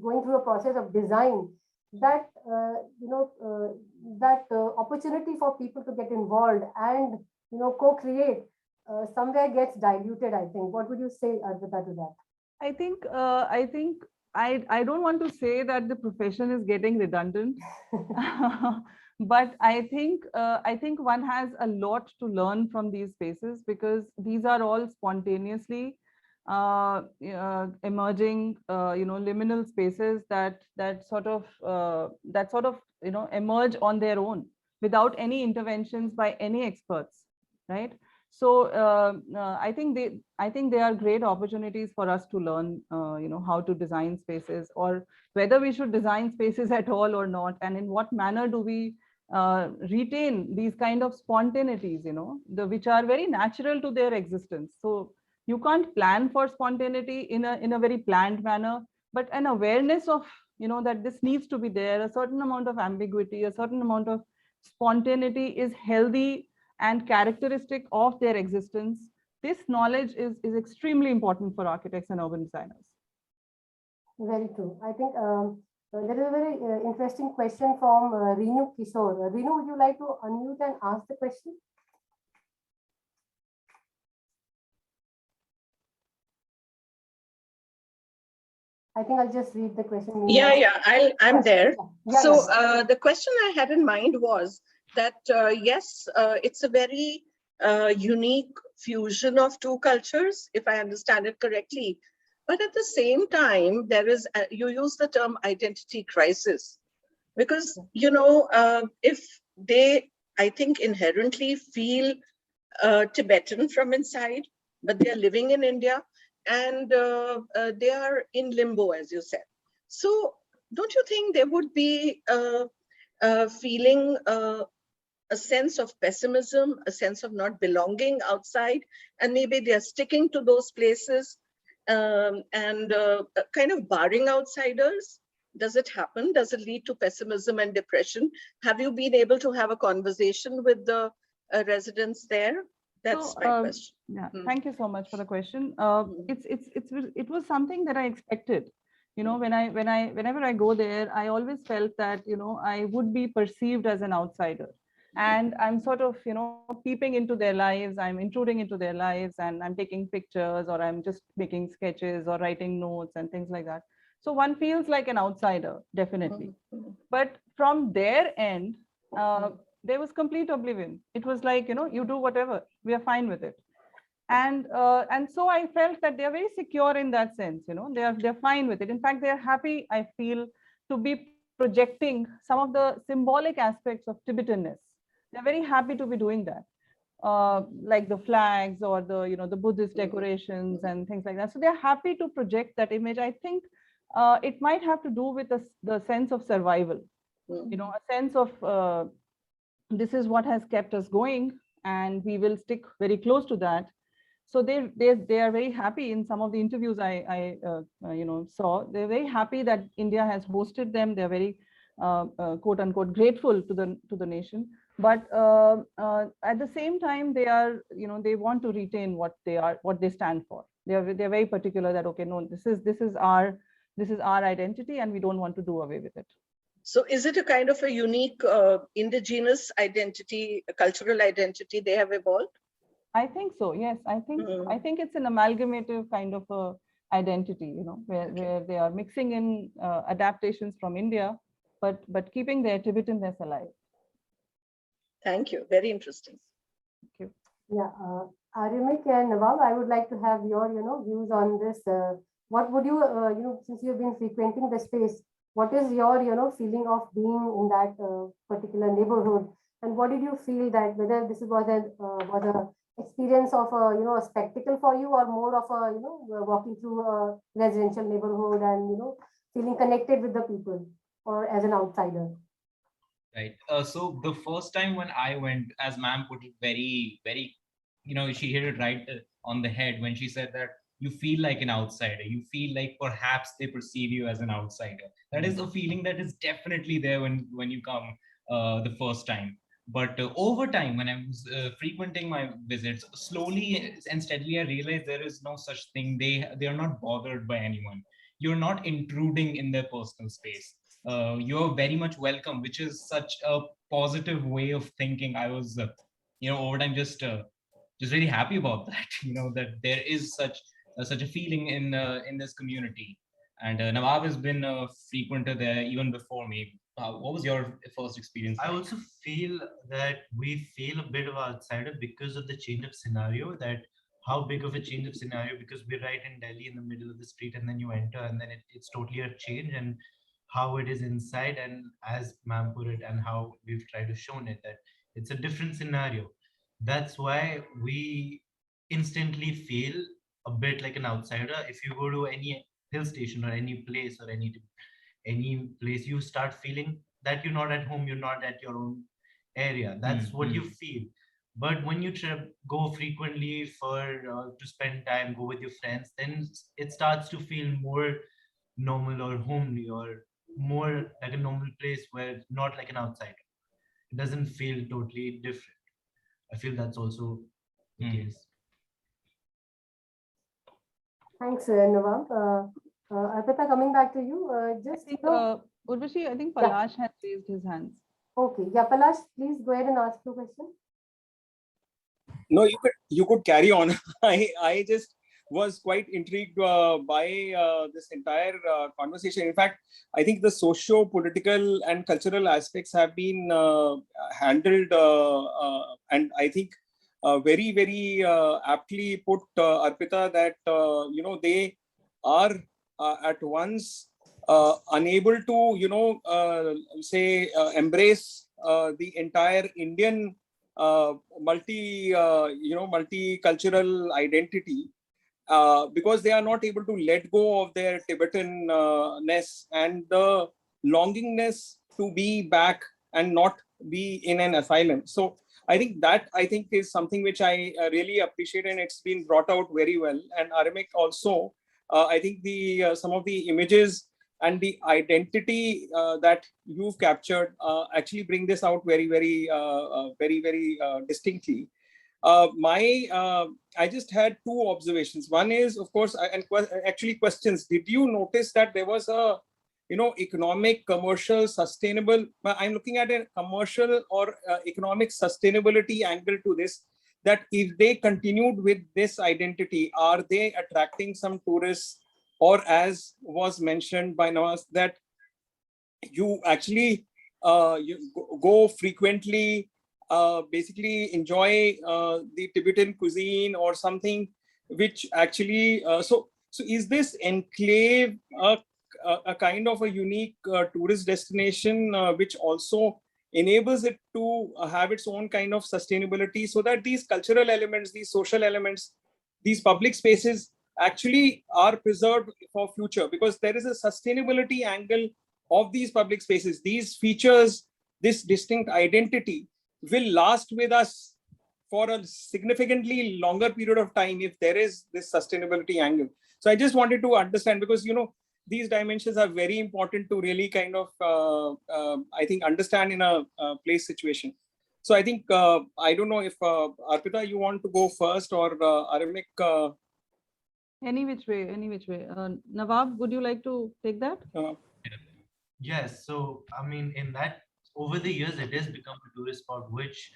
going through a process of design, that, opportunity for people to get involved and, co-create somewhere gets diluted, I think. What would you say, Arpita, to that?
I think I don't want to say that the profession is getting redundant, but I think one has a lot to learn from these spaces, because these are all spontaneously emerging, liminal spaces that sort of emerge on their own without any interventions by any experts, right? So I think they are great opportunities for us to learn, how to design spaces, or whether we should design spaces at all or not, and in what manner do we retain these kind of spontaneities, which are very natural to their existence. So you can't plan for spontaneity in a very planned manner, but an awareness of, that this needs to be there. A certain amount of ambiguity, a certain amount of spontaneity is healthy and characteristic of their existence. This knowledge is extremely important for architects and urban designers.
Very true. I think there is a very interesting question from Reenu Kishore. Reenu, would you like to unmute and ask the question? I think I'll just read the question.
Yeah, I'm there. So the question I had in mind was that, yes, it's a very unique fusion of two cultures, if I understand it correctly. But at the same time, there is, you use the term identity crisis, because, if they I think, inherently feel Tibetan from inside, but they are living in India and they are in limbo, as you said. So don't you think there would be feeling a sense of pessimism, a sense of not belonging outside, and maybe they are sticking to those places and kind of barring outsiders? Does it happen? Does it lead to pessimism and depression? Have you been able to have a conversation with the residents there? That's
So,
my question.
Yeah,
Mm.
thank you so much for the question.
Mm.
It was something that I expected. You know, whenever I go there, I always felt that, you know, I would be perceived as an outsider. And I'm sort of, you know, peeping into their lives, I'm intruding into their lives, and I'm taking pictures, or I'm just making sketches or writing notes and things like that. So one feels like an outsider, definitely.
Mm.
But from their end, there was complete oblivion. It was like, you know, you do whatever, we are fine with it. And so I felt that they're very secure in that sense. You know, they're fine with it. In fact, they're happy, I feel, to be projecting some of the symbolic aspects of Tibetanness. They're very happy to be doing that, like the flags or the, you know, the Buddhist decorations and things like that. So they're happy to project that image. I think it might have to do with the sense of survival, you know, a sense of this is what has kept us going, and we will stick very close to that. So they are very happy. In some of the interviews I you know, saw, they're very happy that India has hosted them. They're very quote unquote grateful to the nation. But at the same time, they are, you know, they want to retain what they stand for. They're very particular that, okay, no, this is our identity, and we don't want to do away with it.
So is it a kind of a unique indigenous identity, a cultural identity they have evolved?
I think so. Yes, I think it's an amalgamative kind of a identity, you know, where they are mixing in adaptations from India, but keeping their Tibetanness alive.
Thank you. Very interesting.
Thank you.
Yeah, Arimik and Nawab, I would like to have your, you know, views on this. What would you, you know, since you've been frequenting the space, what is your, you know, feeling of being in that particular neighborhood, and what did you feel that whether this was a experience of a, you know, a spectacle for you, or more of a, you know, walking through a residential neighborhood and, you know, feeling connected with the people, or as an outsider?
Right. So the first time when I went, as ma'am put it very, very, you know, she hit it right on the head when she said that you feel like an outsider. You feel like perhaps they perceive you as an outsider. That is a feeling that is definitely there when you come the first time. But over time, when I was frequenting my visits, slowly and steadily, I realized there is no such thing. They are not bothered by anyone. You're not intruding in their personal space. You're very much welcome, which is such a positive way of thinking. I was, you know, over time just really happy about that. You know, that there is such a feeling in this community. And Nawab has been a frequenter there even before me. What was your first experience?
I also feel that we feel a bit of outsider because of the change of scenario. That how big of a change of scenario, because we're right in Delhi in the middle of the street, and then you enter, and then it's totally a change. And how it is inside, and as ma'am put it, and how we've tried to show it, that it's a different scenario. That's why we instantly feel a bit like an outsider. If you go to any hill station or any place, or any place, you start feeling that you're not at home, you're not at your own area. That's what you feel. But when you go frequently to spend time, go with your friends, then it starts to feel more normal or homely, or more like a normal place, where not like an outsider. It doesn't feel totally different. I feel that's also the case.
Thanks, Nawab. Arpita, coming back to you, just, you know,
Urvashi, I think Palash has raised his hands.
okay, yeah, Palash, please go ahead and ask your question.
No, you could carry on. I just was quite intrigued by this entire conversation. In fact, I think the socio-political and cultural aspects have been handled, and I think very, very aptly put, Arpita, that you know, they are at once unable to, you know, say embrace the entire Indian multicultural identity, because they are not able to let go of their Tibetan-ness and the longingness to be back and not be in an asylum. So I think is something which I really appreciate, and it's been brought out very well. And Aramik also, I think the some of the images and the identity that you've captured actually bring this out very, very distinctly. I just had two observations. One is, of course, actually questions. Did you notice that there was a economic, commercial, sustainable, I'm looking at a commercial or economic sustainability angle to this, that if they continued with this identity, are they attracting some tourists? Or as was mentioned by Nawaz, that you actually you go frequently, basically enjoy the Tibetan cuisine or something, which actually, so is this enclave a kind of a unique tourist destination which also enables it to have its own kind of sustainability, so that these cultural elements, these social elements, these public spaces actually are preserved for future, because there is a sustainability angle of these public spaces. These features, this distinct identity will last with us for a significantly longer period of time if there is this sustainability angle. So I just wanted to understand, because these dimensions are very important to really kind of I think understand in a place situation. So I think I don't know if Arpita, you want to go first, or Aramik?
Any which way. Nawab, would you like to take that?
Yes, so I mean, in that, over the years, it has become a tourist spot, which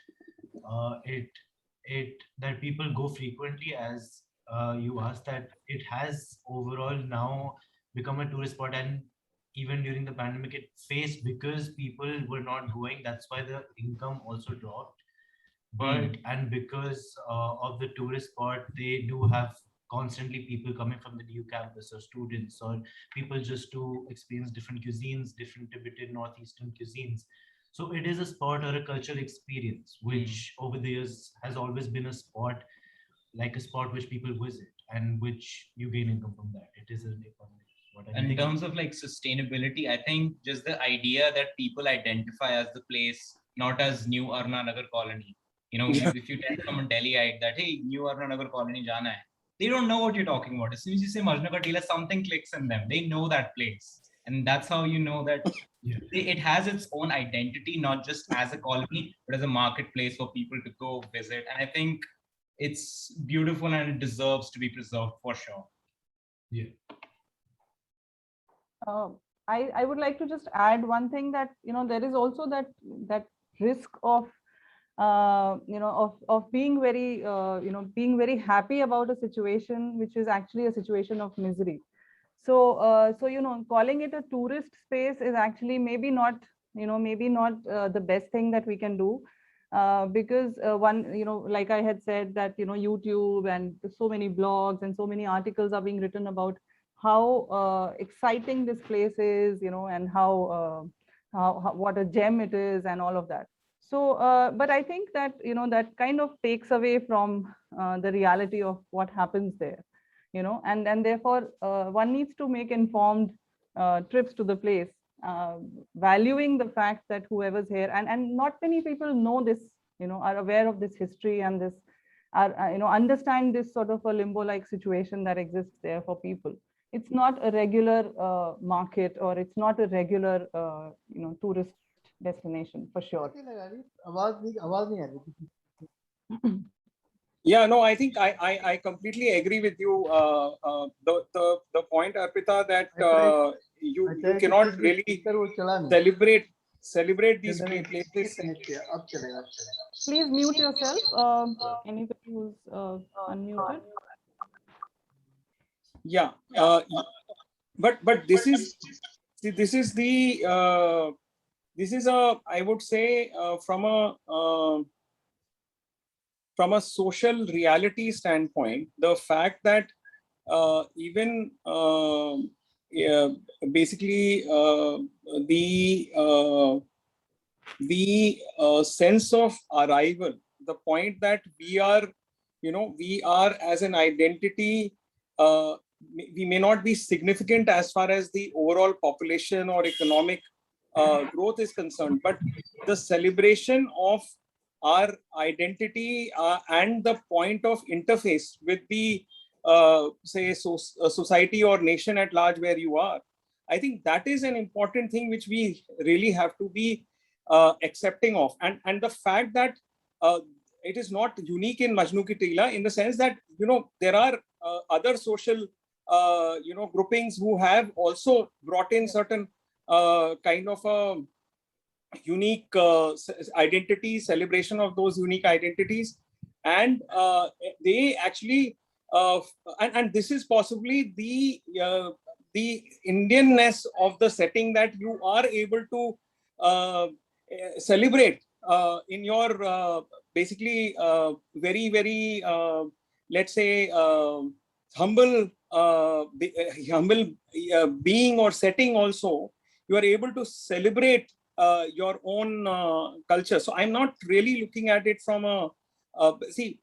that people go frequently. As you asked, that it has overall now become a tourist spot, and even during the pandemic, it faced, because people were not going. That's why the income also dropped. But and because of the tourist spot, they do have constantly people coming from the new campus, or students, or people just to experience different cuisines, different Tibetan northeastern cuisines. So it is a spot or a cultural experience which over the years has always been a spot, like a spot which people visit and which you gain income from that. It is an economic.
And in terms of like sustainability, I think just the idea that people identify as the place, not as New Aruna Nagar colony. If you tell someone Delhiite that, hey, New Aruna Nagar colony jana hai, they don't know what you're talking about. As soon as you say Majnu Ka Tila, something clicks in them. They know that place. And that's how you know that it has its own identity, not just as a colony, but as a marketplace for people to go visit. And I think it's beautiful and it deserves to be preserved for sure.
Yeah.
I would like to just add one thing, that there is also that risk of of being very being very happy about a situation which is actually a situation of misery. So calling it a tourist space is actually maybe not the best thing that we can do, because one, like I had said, that YouTube and so many blogs and so many articles are being written about how exciting this place is, and how what a gem it is and all of that. So but I think that that kind of takes away from the reality of what happens there, and therefore one needs to make informed trips to the place, valuing the fact that whoever's here, and not many people know this, are aware of this history, and this are understand this sort of a limbo like situation that exists there for people. It's not a regular market, or it's not a regular tourist destination for sure.
Yeah, no, I think I completely agree with you. The point, Arpita, that you cannot really celebrate these places.
Please mute yourself. Anybody who's unmuted.
Yeah, but this is I would say from a social reality standpoint, the fact that even basically the the sense of arrival, the point that we are, we are as an identity, we may not be significant as far as the overall population or economic growth is concerned, but the celebration of our identity and the point of interface with the society or nation at large where you are, I think that is an important thing which we really have to be accepting of. And the fact that it is not unique in Majnu Ki Tila, in the sense that there are other social groupings who have also brought in certain kind of a unique identity, celebration of those unique identities, and they actually and this is possibly the Indianness of the setting, that you are able to celebrate in your basically very, very let's say humble being or setting. Also, you are able to celebrate your own culture. So I'm not really looking at it from a see,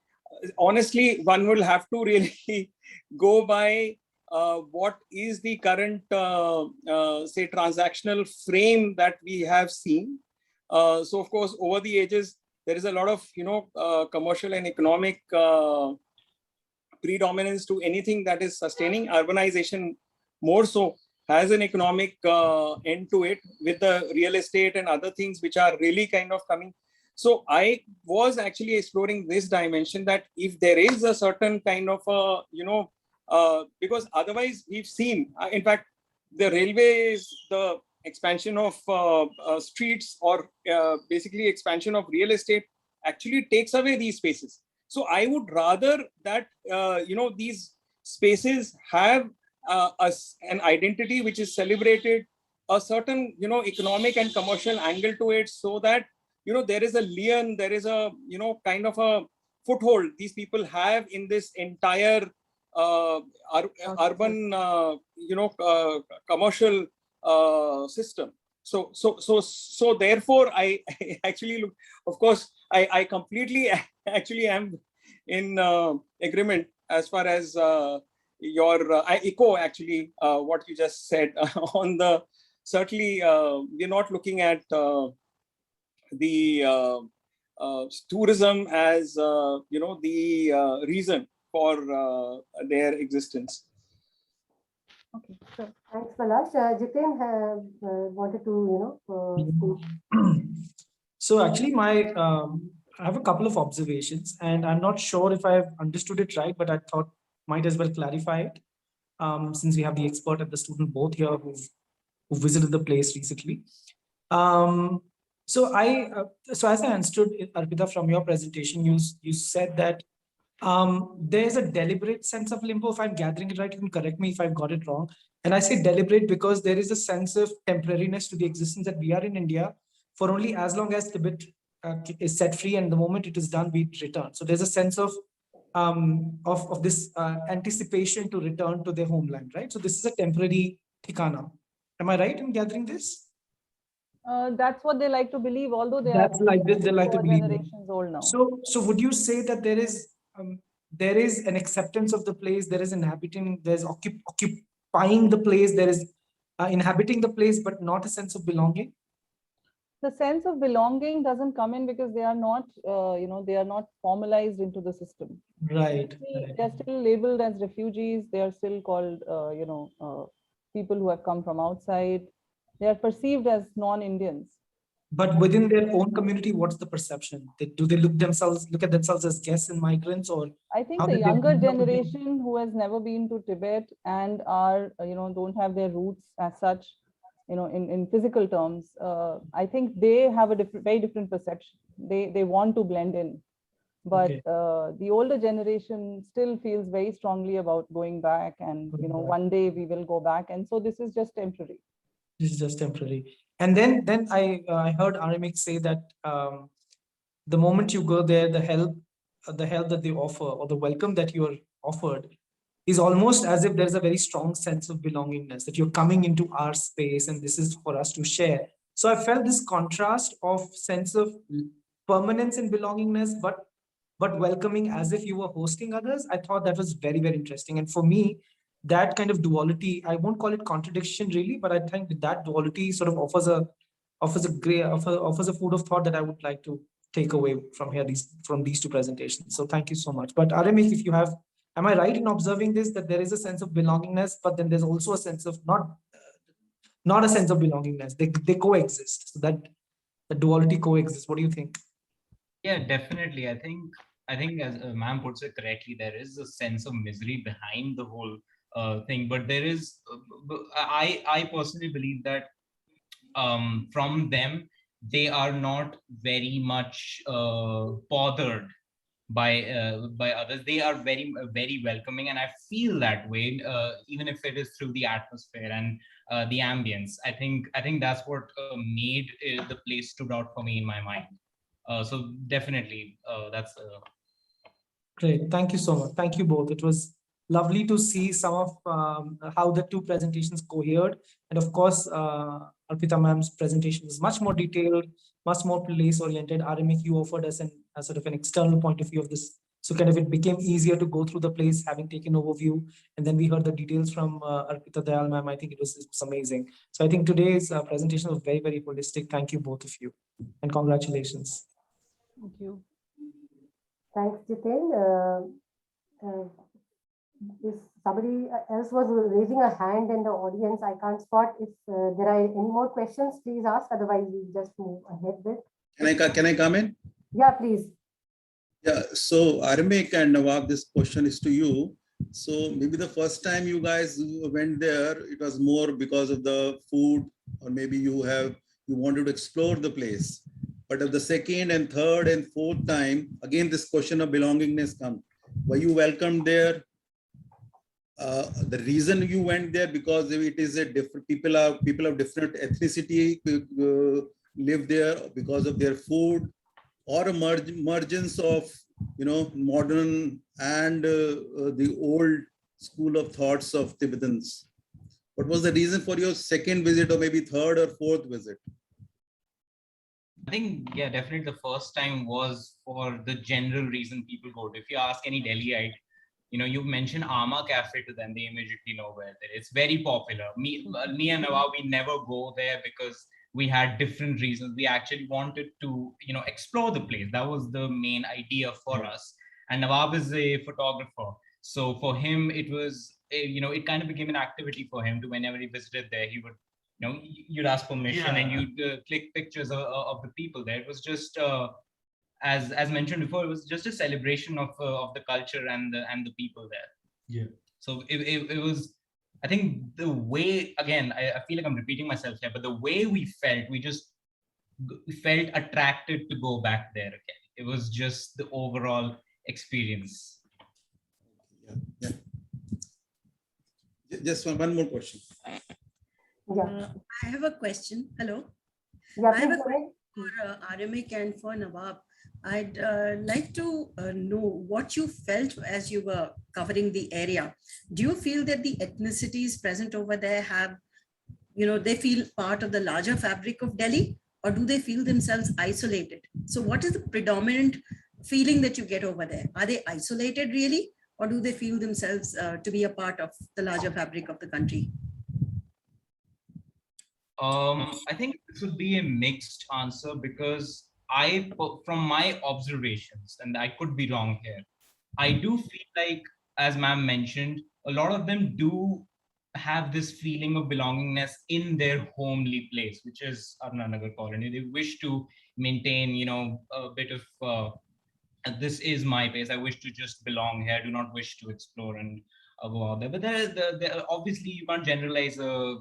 honestly, one will have to really go by what is the current say transactional frame that we have seen. So of course, over the ages, there is a lot of commercial and economic predominance to anything that is sustaining. Urbanization more so has an economic end to it, with the real estate and other things which are really kind of coming. So I was actually exploring this dimension, that if there is a certain kind of because otherwise we've seen, in fact, the railways, the expansion of streets, or basically expansion of real estate actually takes away these spaces. So I would rather that these spaces have an identity which is celebrated, a certain economic and commercial angle to it, so that there is a lien, there is a kind of a foothold these people have in this entire urban commercial system. So therefore I actually look, of course, I completely actually am in agreement as far as I echo actually what you just said on the, certainly we're not looking at the tourism as the reason for their existence.
Okay, sure.
Thanks, Palash. Jiten wanted to, speak.
So actually, I have a couple of observations, and I'm not sure if I've understood it right, but I thought might as well clarify it, since we have the expert and the student both here who visited the place recently. So so as I understood, Arpita, from your presentation, you said that there's a deliberate sense of limbo. If I'm gathering it right, you can correct me if I've got it wrong. And I say deliberate because there is a sense of temporariness to the existence, that we are in India for only as long as Tibet is set free, and the moment it is done, we return. So there's a sense of this anticipation to return to their homeland, right? So this is a temporary thikana. Am I right in gathering this?
That's what they like to believe, although they
That's
are
like this, they like to believe it.
generations old now.
So would you say that there is an acceptance of the place, there is inhabiting, there's occupying the place, there is inhabiting the place, but not a sense of belonging?
The sense of belonging doesn't come in because they are not, they are not formalized into the system.
Right.
They're still labeled as refugees. They are still called, people who have come from outside. They are perceived as non-Indians.
But within their own community, what's the perception? Do they look at themselves as guests and migrants, or?
I think
how
the
did they
younger
end up with
generation who has never been to Tibet and are, don't have their roots as such, in physical terms, I think they have a very different perception. They want to blend in. But
Okay.
the older generation still feels very strongly about going back, and one day we will go back. And so this is just temporary.
This is just temporary. And then I heard Aramik say that the moment you go there, the help that they offer, or the welcome that you are offered, is almost as if there's a very strong sense of belongingness, that you're coming into our space and this is for us to share. So I felt this contrast of sense of permanence and belongingness, but welcoming as if you were hosting others. I thought that was very, very interesting. And for me, that kind of duality, I won't call it contradiction really, but I think that duality sort of offers a food of thought that I would like to take away from here, from these two presentations. So thank you so much. But Aramik, if you have, am I right in observing this, that there is a sense of belongingness, but then there's also a sense of not a sense of belongingness. They coexist. So that the duality coexists. What do you think?
Yeah, definitely. I think as ma'am puts it correctly, there is a sense of misery behind the whole thing. But there is, I personally believe that from them, they are not very much bothered by others. They are very welcoming, and I feel that way, even if it is through the atmosphere and the ambience. I think that's what made the place stood out for me in my mind. So definitely, that's
Great. Thank you so much. Thank you both. It was lovely to see some of how the two presentations cohered. And of course, Arpita ma'am's presentation was much more detailed, much more place oriented. Aramik, you offered us a sort of an external point of view of this. So kind of it became easier to go through the place, having taken overview. And then we heard the details from Arpita Dayal ma'am. I think it was amazing. So I think today's presentation was very, very holistic. Thank you both of you. And congratulations.
Thank you.
Thanks, Jiten. If somebody else was raising a hand in the audience, I can't spot. If there are any more questions, please ask. Otherwise, we just move ahead with.
Can I come in?
Yeah, please.
Yeah. So Aramik and Nawab, this question is to you. So maybe the first time you guys went there, it was more because of the food, or maybe you wanted to explore the place. But of the second and third and fourth time, again, this question of belongingness comes. Were you welcomed there? The reason you went there because it is a different people of different ethnicity live there because of their food, or a mergence of modern and the old school of thoughts of Tibetans. What was the reason for your second visit, or maybe third or fourth visit?
I think, yeah, definitely the first time was for the general reason people go to. If you ask any Delhiite, you mention Ama Cafe to them, they immediately know where it is. It's very popular. Me and Nawab, we never go there because we had different reasons. We actually wanted to, explore the place. That was the main idea for us. And Nawab is a photographer. So for him, it was, it kind of became an activity for him to, whenever he visited there, he would, you'd ask permission and you'd click pictures of the people there. It was just, as mentioned before, it was just a celebration of the culture and the people there.
Yeah.
So it was, I think the way, again, I feel like I'm repeating myself here, but the way we felt attracted to go back there again. It was just the overall experience.
Yeah. Just one more question.
Yeah.
I have a question. Hello.
Yeah,
I have a
please go
question
ahead.
for Aramik and for Nawab. I'd like to know what you felt as you were covering the area. Do you feel that the ethnicities present over there have, they feel part of the larger fabric of Delhi, or do they feel themselves isolated? So what is the predominant feeling that you get over there? Are they isolated really, or do they feel themselves to be a part of the larger fabric of the country?
I think this would be a mixed answer, because from my observations, and I could be wrong here, I do feel like, as ma'am mentioned, a lot of them do have this feeling of belongingness in their homely place, which is Aruna Nagar colony. They wish to maintain, a bit of, this is my place. I wish to just belong here. I do not wish to explore and go out there. But there obviously you can't generalize a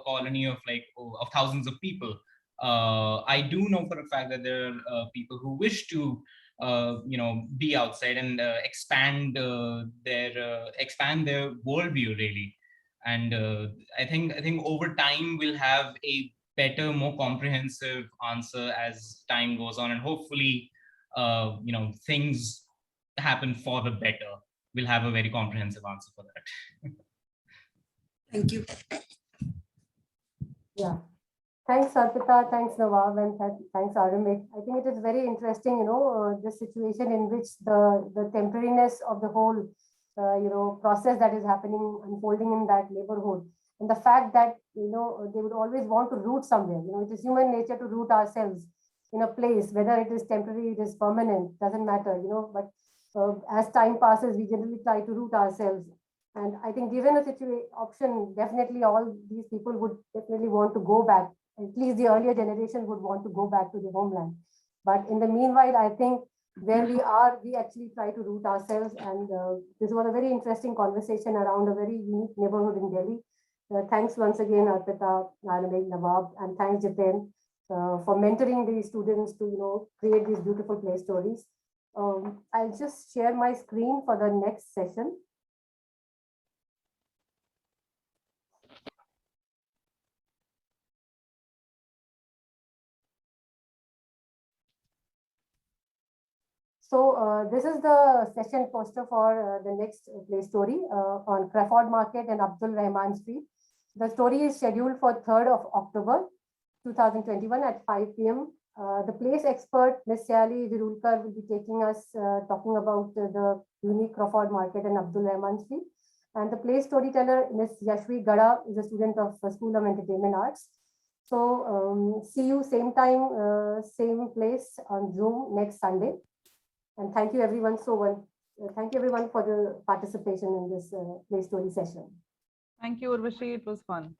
colony of of thousands of people. I do know for a fact that there are people who wish to be outside and expand their worldview really. And I think over time we'll have a better, more comprehensive answer as time goes on, and hopefully things happen for the better. We'll have a very comprehensive answer for that.
Thank you.
Yeah. Thanks, Arpita. Thanks, Nawab, and thanks, Aramik. I think it is very interesting, the situation in which the temporariness of the whole, process that is happening, unfolding in that neighborhood, and the fact that they would always want to root somewhere. It is human nature to root ourselves in a place, whether it is temporary, it is permanent, doesn't matter. But as time passes, we generally try to root ourselves. And I think given a option, definitely all these people would definitely want to go back. At least the earlier generation would want to go back to their homeland. But in the meanwhile, I think where we are, we actually try to root ourselves. And this was a very interesting conversation around a very unique neighborhood in Delhi. Thanks once again, Arpita, Aramik, Nawab, and thanks, Jiten, for mentoring these students to create these beautiful play stories. I'll just share my screen for the next session. So this is the session poster for the next play story on Crawford Market and Abdul Rahman Street. The story is scheduled for 3rd of October 2021 at 5 p.m. The place expert, Ms. Syali Virulkar, will be taking us talking about the unique Crawford Market and Abdul Rahman Street. And the play storyteller, Ms. Yashvi Gada, is a student of School of Entertainment Arts. So see you same time, same place on Zoom next Sunday. And thank you everyone thank you everyone for the participation in this play story session.
Thank you, Urvashi. It was fun.